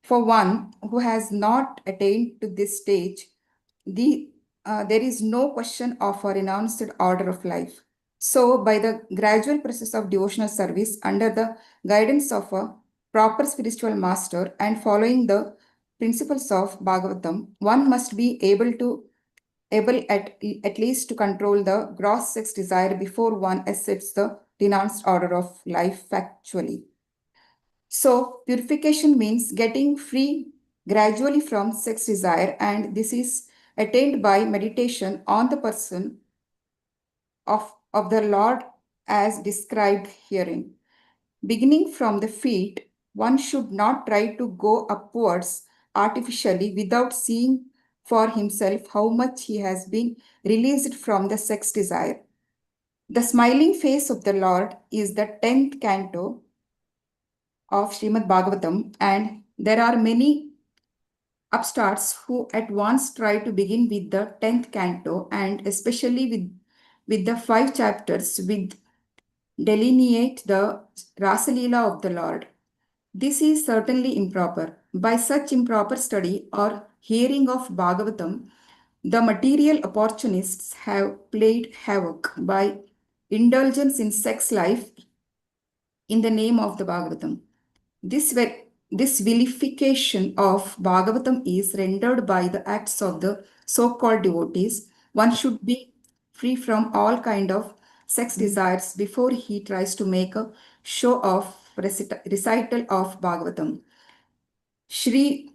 For one who has not attained to this stage, there is no question of a renounced order of life. So, by the gradual process of devotional service under the guidance of a proper spiritual master and following the principles of Bhagavatam, one must be able at least to control the gross sex desire before one accepts the denounced order of life factually. So, purification means getting free gradually from sex desire, and this is attained by meditation on the person of the Lord as described herein. Beginning from the feet, one should not try to go upwards artificially without seeing for himself how much he has been released from the sex desire. The smiling face of the Lord is the 10th canto of Srimad Bhagavatam, and there are many upstarts who at once try to begin with the 10th canto and especially with the 5 chapters with delineate the Rasalila of the Lord. This is certainly improper. By such improper study or hearing of Bhagavatam, the material opportunists have played havoc by indulgence in sex life in the name of the Bhagavatam. This vilification of Bhagavatam is rendered by the acts of the so-called devotees. One should be free from all kind of sex desires before he tries to make a show of recital of Bhagavatam. Shri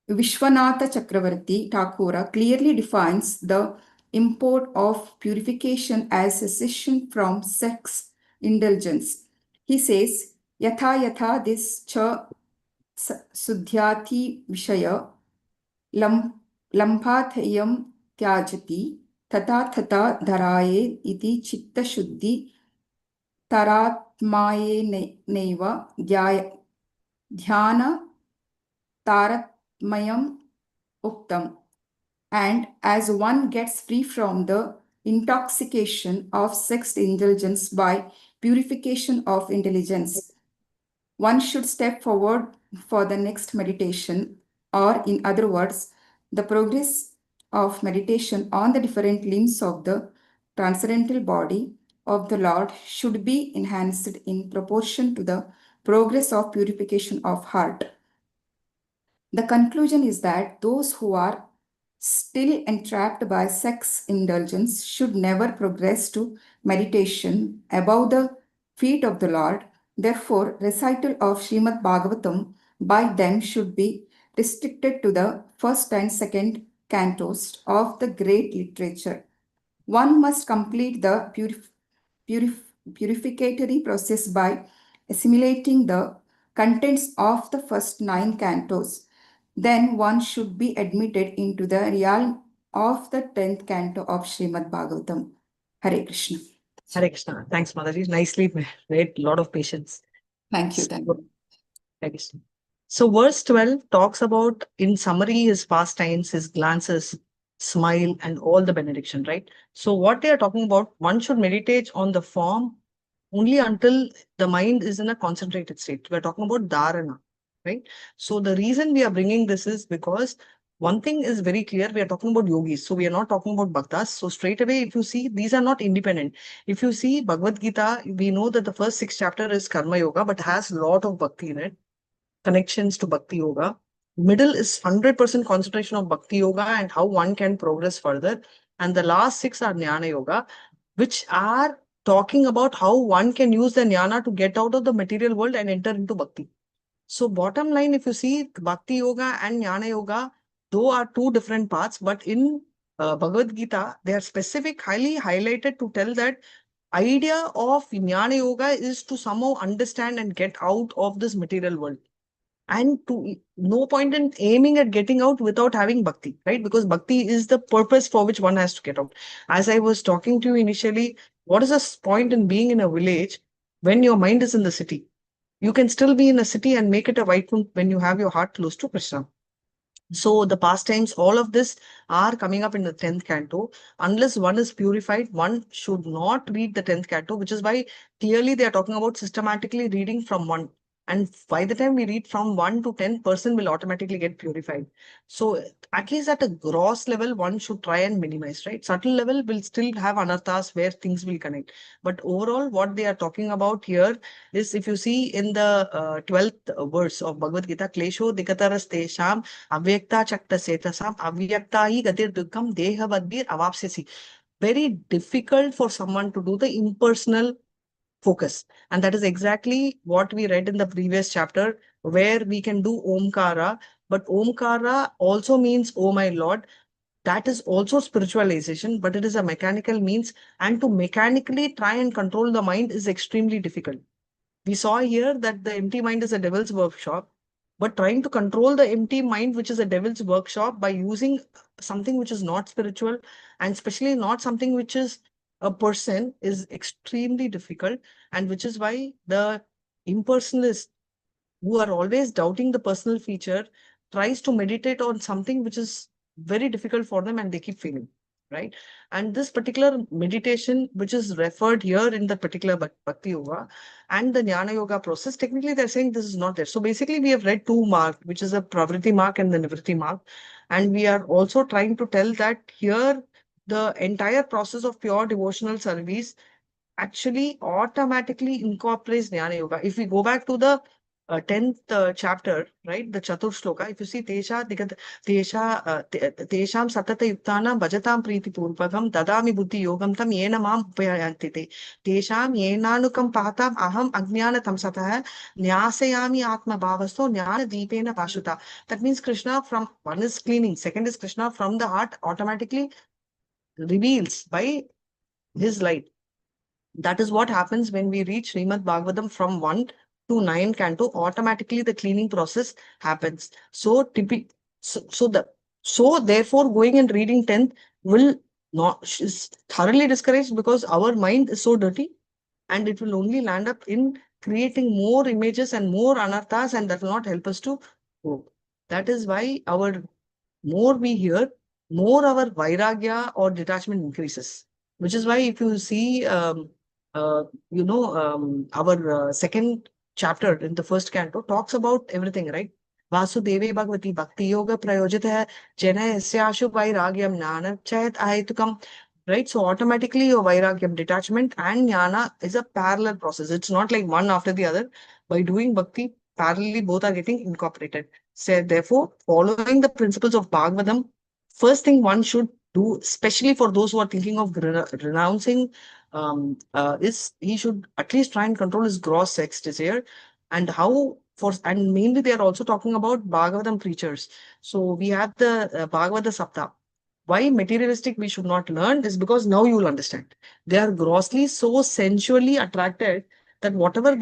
Vishwanatha Chakravarti Thakura clearly defines the import of purification as cessation from sex indulgence. He says, Yatha yatha this cha sudhyati vishaya lamphathayam tyajati tata tata dharaye iti chitta shuddhi taratmaye neva dhyana taratmayam uktam. And as one gets free from the intoxication of sex indulgence by purification of intelligence, one should step forward for the next meditation, or in other words, the progress of meditation on the different limbs of the transcendental body of the Lord should be enhanced in proportion to the progress of purification of heart. The conclusion is that those who are still entrapped by sex indulgence should never progress to meditation above the feet of the Lord. Therefore, recital of Srimad Bhagavatam by them should be restricted to the first and second cantos of the great literature. One must complete the purificatory process by assimilating the contents of the first 9 cantos. Then one should be admitted into the realm of the 10th canto of Srimad Bhagavatam. Hare Krishna. Hare Krishna. Thanks, Mataji. Nicely read. Lot of patience. Thank you. Thank you. Hare Krishna. So verse 12 talks about, in summary, his pastimes, his glances, smile, and all the benediction, right? So what they are talking about, one should meditate on the form only until the mind is in a concentrated state. We're talking about dharana, right? So the reason we are bringing this is because one thing is very clear, we are talking about yogis. So we are not talking about bhaktas. So straight away, if you see, these are not independent. If you see Bhagavad Gita, we know that the first 6 chapter is Karma Yoga, but has a lot of bhakti in it, connections to Bhakti Yoga. Middle is 100% concentration of Bhakti Yoga and how one can progress further. And the last 6 are Jnana Yoga, which are talking about how one can use the Jnana to get out of the material world and enter into Bhakti. So bottom line, if you see Bhakti Yoga and Jnana Yoga, though are 2 different paths, but in Bhagavad Gita, they are specific, highly highlighted to tell that idea of Jnana Yoga is to somehow understand and get out of this material world. And to no point in aiming at getting out without having bhakti, right? Because bhakti is the purpose for which one has to get out. As I was talking to you initially, what is the point in being in a village when your mind is in the city? You can still be in a city and make it a Vaikuntha when you have your heart close to Krishna. So the pastimes, all of this are coming up in the 10th canto. Unless one is purified, one should not read the 10th canto, which is why clearly they are talking about systematically reading from 1. And by the time we read from 1 to 10, person will automatically get purified. So at least at a gross level, one should try and minimize, right? Subtle level will still have anarthas where things will connect. But overall, what they are talking about here is, if you see in the 12th verse of Bhagavad Gita, Klesho Dikataras Tesham Avyakta Chakta Setasam Avyakta hi Gatir Dukam Deha Vadbir Avapsyasi. Very difficult for someone to do the impersonal focus. And that is exactly what we read in the previous chapter, where we can do Omkara. But Omkara also means, oh my Lord. That is also spiritualization, but it is a mechanical means. And to mechanically try and control the mind is extremely difficult. We saw here that the empty mind is a devil's workshop, but trying to control the empty mind, which is a devil's workshop, by using something which is not spiritual, and especially not something which is a person, is extremely difficult. And which is why the impersonalists, who are always doubting the personal feature, tries to meditate on something which is very difficult for them, and they keep failing, right? And this particular meditation, which is referred here in the particular Bhakti Yoga and the Jnana Yoga process, technically they're saying this is not there. So basically we have read two mark, which is a Pravritti mark and the Nivritti mark. And we are also trying to tell that here the entire process of pure devotional service actually automatically incorporates Jnana Yoga. If we go back to the 10th chapter, right, the Chatur Shloka, if you see Tesham Satata Yuktana Bhajatam Priti Purvakam Dadami Buddhi Yogam Tam Yena Mam Upayantite Tesham Yenanukam Patam Aham Ajnana Tamsatah Nyasayami Atma Bhavasto Jnana Deepena Pashuta. That means Krishna, from one is cleaning, second is Krishna from the heart automatically reveals by his light. That is what happens when we reach Srimad Bhagavatam from 1 to 9 canto. Automatically the cleaning process happens. So therefore going and reading 10th will not is thoroughly discouraged, because our mind is so dirty, and it will only land up in creating more images and more anarthas, and that will not help us to grow. That is why our more we hear, more our vairagya or detachment increases. Which is why if you see, our second chapter in the first canto talks about everything, right? Vasudeve Bhagavati Bhakti Yoga Prayojita Jena Yasyashu Vairagyam Jnana Chayat Ahetukam. Right? So automatically your vairagyam, detachment and jnana is a parallel process. It's not like one after the other. By doing bhakti, parallelly both are getting incorporated. So therefore, following the principles of Bhagavatam, first thing one should do, especially for those who are thinking of renouncing, is he should at least try and control his gross sex desire. And and mainly they are also talking about Bhagavatam preachers. So we have the Bhagavata Sapta. Why materialistic we should not learn is because now you will understand. They are grossly so sensually attracted that whatever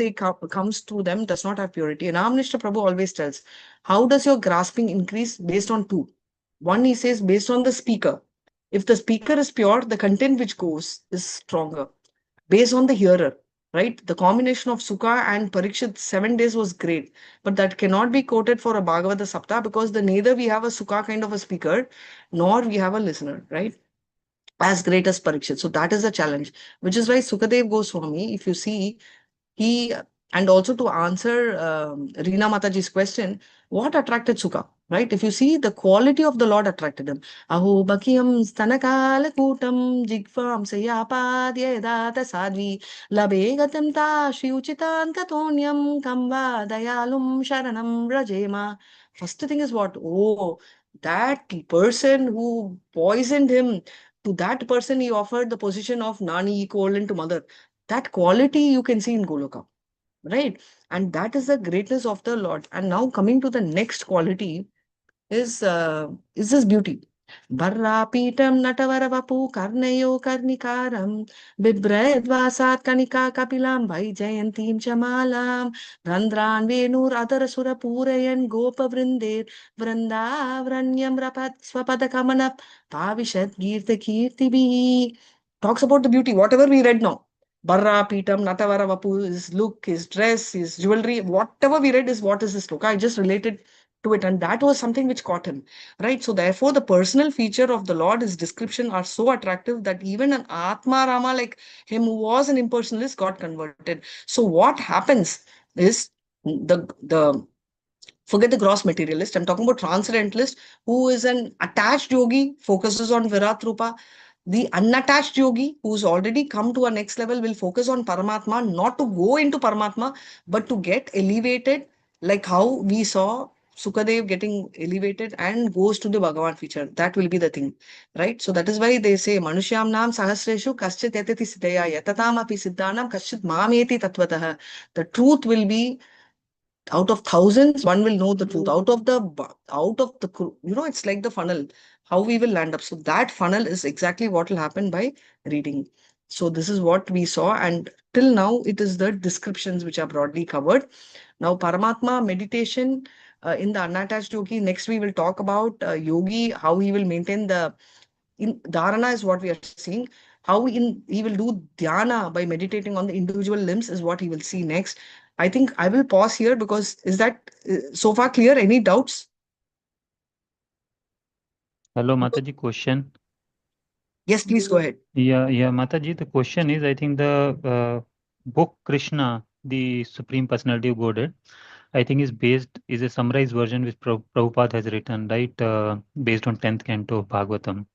comes to them does not have purity. And Ramnishta Prabhu always tells, how does your grasping increase? Based on two. One, he says, based on the speaker. If the speaker is pure, the content which goes is stronger. Based on the hearer, right? The combination of Sukha and Parikshit 7 days was great, but that cannot be quoted for a Bhagavata Sapta, because neither we have a Sukha kind of a speaker, nor we have a listener, right? As great as Parikshit. So that is a challenge, which is why Sukadev Goswami, if you see, he, and also to answer Reena Mataji's question, what attracted Sukha, right? If you see, the quality of the Lord attracted him. Aho bakiyam stanakala kutam jigvam sayapadya data sadvi labegatam ta shiuchitan katonyam kamba dayalum sharanam rajema. First thing is what? Oh, that person who poisoned him, to that person he offered the position of Nani, equivalent to mother. That quality you can see in Goloka, right? And that is the greatness of the Lord. And now coming to the next quality is this beauty. Barrapitam Natavaravapu Karnayo Karnikaram Bibredvasat Kanika Kapilam Vai Jayantim Chamalam Randran Venur Adarasura Purayan Gopa Vrindir Vrandavanyam Rapat Swapadakamanap Pavishat Girta Kirtibi. Talks about the beauty, whatever we read now. Barra, Pitam, Natavara, Vapu, his look, his dress, his jewelry, whatever we read is what is this look. I just related to it, and that was something which caught him, right? So therefore, the personal feature of the Lord, his description are so attractive that even an Atma Rama like him, who was an impersonalist, got converted. So what happens is, the forget the gross materialist. I'm talking about transcendentalist, who is an attached yogi, focuses on Virat Rupa. The unattached yogi, who's already come to a next level, will focus on Paramatma, not to go into Paramatma, but to get elevated, like how we saw Sukadev getting elevated and goes to the Bhagavan feature. That will be the thing, right? So that is why they say, Manushyam nam sahasreshu kaschit yatati siddhaya yatatam api siddhanam kaschit mameti tatvatah. The truth will be, out of thousands, one will know the truth. It's like the funnel, how we will land up. So that funnel is exactly what will happen by reading. So this is what we saw, and till now it is the descriptions which are broadly covered. Now Paramatma meditation in the unattached yogi. Next we will talk about yogi, how he will maintain the in dharana is what we are seeing. How he will do dhyana by meditating on the individual limbs is what he will see next. I think I will pause here, because is that so far clear? Any doubts? Hello, Mataji, question. Yes, please go ahead. Yeah, Mataji, the question is, I think the book Krishna, the Supreme Personality of Godhead, I think is a summarized version which Prabhupada has written, right? Based on 10th canto of Bhagavatam.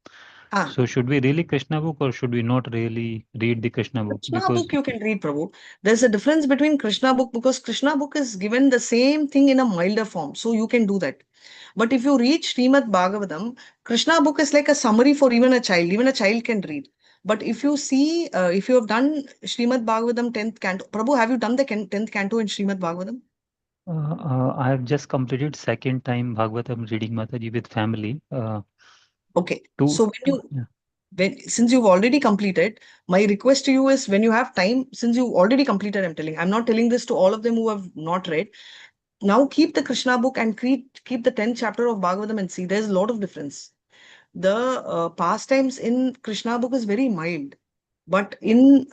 Ah. So should we really Krishna book, or should we not really read the Krishna book? Krishna book you can read, Prabhu. There's a difference between Krishna book, because Krishna book is given the same thing in a milder form. So you can do that. But if you read Srimad Bhagavatam, Krishna book is like a summary for even a child. Even a child can read. But if you see, if you have done Srimad Bhagavatam 10th canto, Prabhu, have you done the 10th canto in Srimad Bhagavatam? I have just completed second time Bhagavatam reading, Mataji, with family. Okay. So since you've already completed, my request to you is, when you have time, since you already completed, I'm not telling this to all of them who have not read. Now keep the Krishna book and keep the 10th chapter of Bhagavatam and see there's a lot of difference. The pastimes in Krishna book is very mild, but in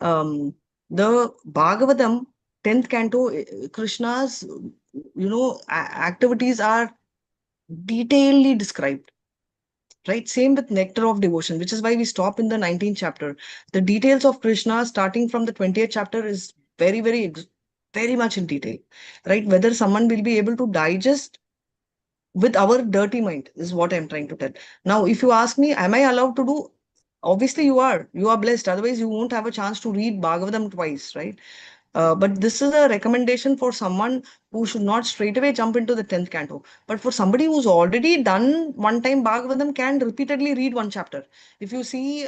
the Bhagavatam 10th canto, Krishna's activities are detailedly described. Right, same with nectar of devotion, which is why we stop in the 19th chapter. The details of Krishna starting from the 20th chapter is very, very much in detail, right? Whether someone will be able to digest with our dirty mind is what I'm trying to tell. Now, if you ask me, am I allowed to do? Obviously, you are blessed. Otherwise, you won't have a chance to read Bhagavatam twice, right? But this is a recommendation for someone who should not straight away jump into the 10th canto. But for somebody who's already done one time Bhagavatam, can repeatedly read one chapter. If you see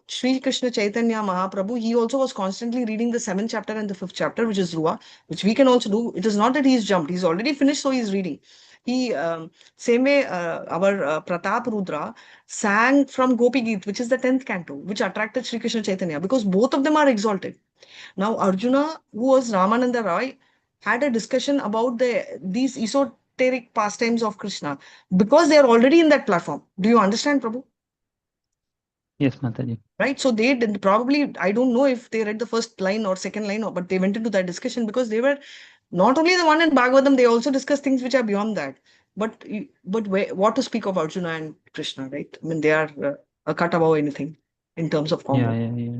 Sri Krishna Chaitanya Mahaprabhu, he also was constantly reading the 7th chapter and the 5th chapter, which is Ruwa, which we can also do. It is not that he's jumped. He's already finished, so he's reading. He, same way, our Pratap Rudra sang from Gopi Geet, which is the 10th canto, which attracted Sri Krishna Chaitanya, because both of them are exalted. Now, Arjuna, who was Ramananda Roy, had a discussion about these esoteric pastimes of Krishna, because they are already in that platform. Do you understand, Prabhu? Yes, Mataji. Right. So they did probably, I don't know if they read the first line or second line, but they went into that discussion, because they were not only the one in Bhagavatam, they also discuss things which are beyond that. But what to speak of Arjuna and Krishna, right? I mean, they are a cut above anything in terms of combo. Yeah.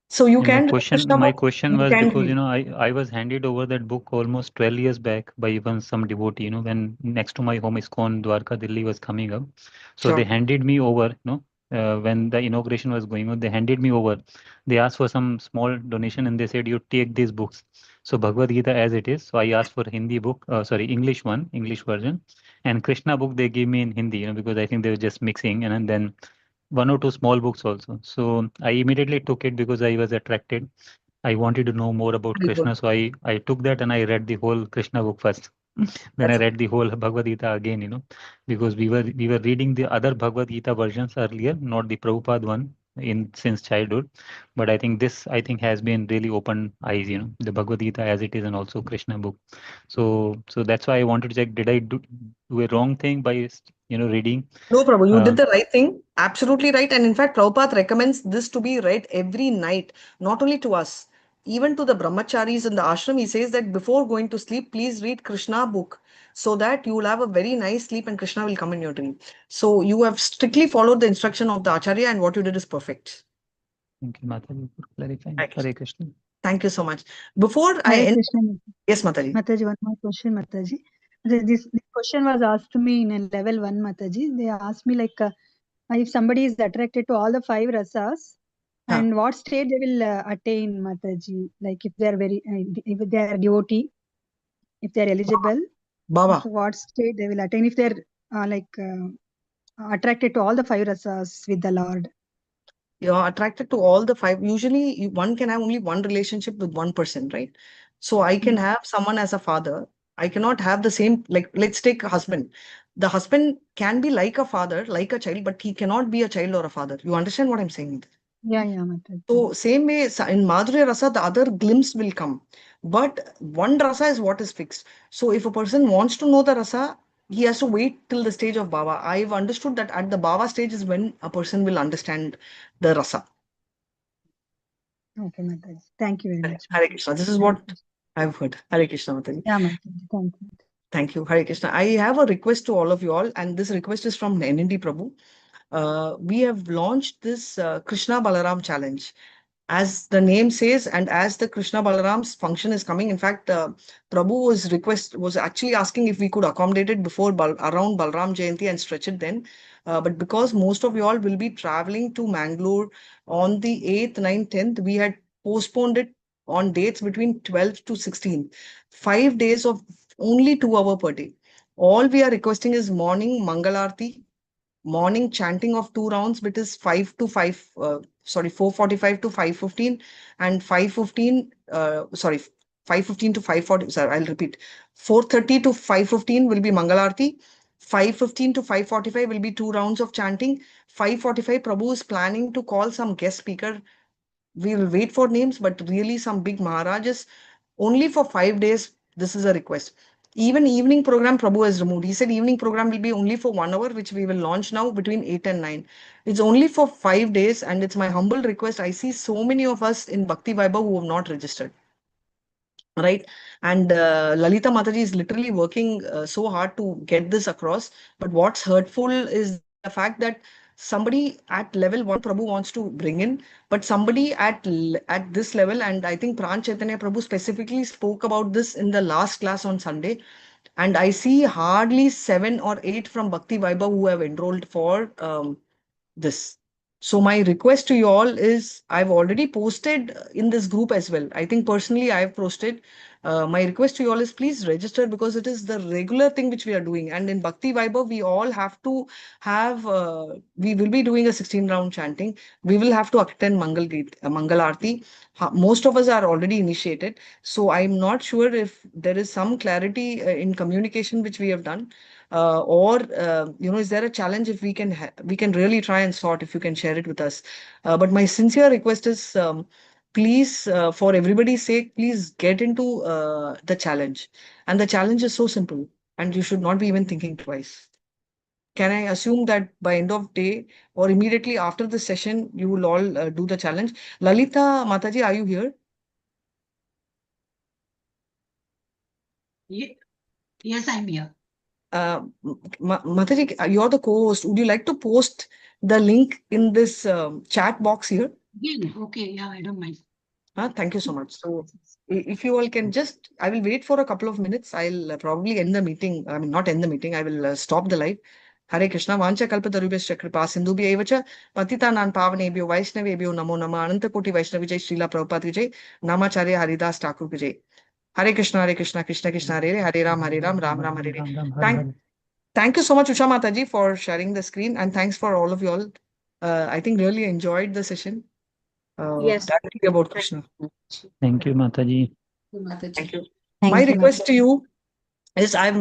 So you And can my question was, because read. I was handed over that book almost 12 years back by even some devotee, when next to my home ISKCON Dwarka Delhi was coming up. So Sure. they handed me over, when the inauguration was going on, they handed me over. They asked for some small donation, and they said, you take these books. So Bhagavad Gita as it is. So I asked for Hindi book, English version, and Krishna book they gave me in Hindi, because I think they were just mixing, and then one or two small books also. So I immediately took it because I was attracted. I wanted to know more about Krishna. So I took that and I read the whole Krishna book first. Then I read the whole Bhagavad Gita again, because we were reading the other Bhagavad Gita versions earlier, not the Prabhupada one since childhood. But I think this has been really open eyes, the Bhagavad Gita as it is, and also Krishna book. So that's why I wanted to check, did I do a wrong thing by reading? No, Prabhu, you did the right thing. Absolutely right. And in fact, Prabhupada recommends this to be read every night, not only to us, even to the brahmacharis in the ashram. He says that before going to sleep, please read Krishna book, so that you will have a very nice sleep and Krishna will come in your dream. So you have strictly followed the instruction of the acharya, and what you did is perfect. Thank you, Mataji, for clarifying. Right. Hare Krishna. Thank you so much. Before I Hare end, Krishna. yes, Mataji. Mataji, one more question, Mataji. This question was asked to me in a level 1, Mataji. They asked me like if somebody is attracted to all the 5 rasas, Huh. and what state they will attain, Mataji? Like if they are if they are devotee, if they are eligible, Baba. so what state they will attain if they are attracted to all the 5 rasas with the Lord? You're attracted to all the 5. Usually, one can have only one relationship with one person, right? So I can have someone as a father. I cannot have the same, like, let's take a husband. The husband can be like a father, like a child, but he cannot be a child or a father. You understand what I'm saying? Yeah, Mataji. So same way in Madhurya Rasa, the other glimpse will come. But one rasa is what is fixed. So if a person wants to know the rasa, he has to wait till the stage of Bhava. I've understood that at the Bhava stage is when a person will understand the rasa. Okay, Mataji. Thank you very much. Hare Krishna. This is what I've heard. Hare Krishna, Mataji. Yeah, Mataji. Thank you. Thank you. Hare Krishna. I have a request to all of you all, and this request is from NND Prabhu. We have launched this Krishna Balaram challenge. As the name says, and as the Krishna Balaram's function is coming, in fact, Prabhu was actually asking if we could accommodate it before around Balram Jayanti and stretch it then. But because most of you all will be traveling to Mangaluru on the 8th, 9th, 10th, we had postponed it on dates between 12th to 16th. 5 days of only 2 hours per day. All we are requesting is morning Mangalarti, morning chanting of 2 rounds, which is 4:45 to 5:15, and 5:15 to 5:40. Sorry, I'll repeat. 4:30 to 5:15 will be Mangalarti. 5:15 to 5:45 will be 2 rounds of chanting. 5:45, Prabhu is planning to call some guest speaker. We will wait for names, but really some big Maharajas. Only for 5 days, this is a request. Even evening program, Prabhu has removed. He said evening program will be only for 1 hour, which we will launch now between 8 and 9. It's only for 5 days, and it's my humble request. I see so many of us in Bhakti Vaibhav who have not registered. Right? And Lalita Mataji is literally working so hard to get this across. But what's hurtful is the fact that somebody at level 1 Prabhu wants to bring in, but somebody at this level, and I think Pran Chaitanya Prabhu specifically spoke about this in the last class on Sunday, and I see hardly 7 or 8 from Bhakti Vaibhav who have enrolled for this. So my request to you all is, I've already posted in this group as well. I think personally I've posted. My request to you all is please register, because it is the regular thing which we are doing. And in Bhakti Vaibhav, we all have to have, we will be doing a 16-round chanting. We will have to attend Mangal Arti. Most of us are already initiated. So I'm not sure if there is some clarity in communication which we have done. Or is there a challenge? If we can really try and sort, if you can share it with us. But my sincere request is, please, for everybody's sake, please get into the challenge. And the challenge is so simple, and you should not be even thinking twice. Can I assume that by end of day or immediately after the session, you will all do the challenge? Lalita Mataji, are you here? Yes, I'm here. Mataji, you're the co-host. Would you like to post the link in this chat box here? Again, okay, yeah, I don't mind. Thank you so much. So if you all can just, I will wait for a couple of minutes. I'll probably end the meeting. I mean, not end the meeting. I will stop the live. Hare Krishna. Vancha kalpatarubhyascha kripa sindhubhya evacha patitanam pavanebhyo vaishnavebhyo namo namah ananta koti vaishnavi jai Srila Prabhupada ki jai Namacharya Haridas Thakur ki jai. Hare Krishna, Krishna Krishna Hare Hare, Hare Ram, Ram Ram Hare Hare. Thank you so much, Usha Mataji, for sharing the screen, and thanks for all of you all. I think really enjoyed the session. Yes. Directly about Krishna. Thank you, Mataji. Thank you. My request to you is, I'm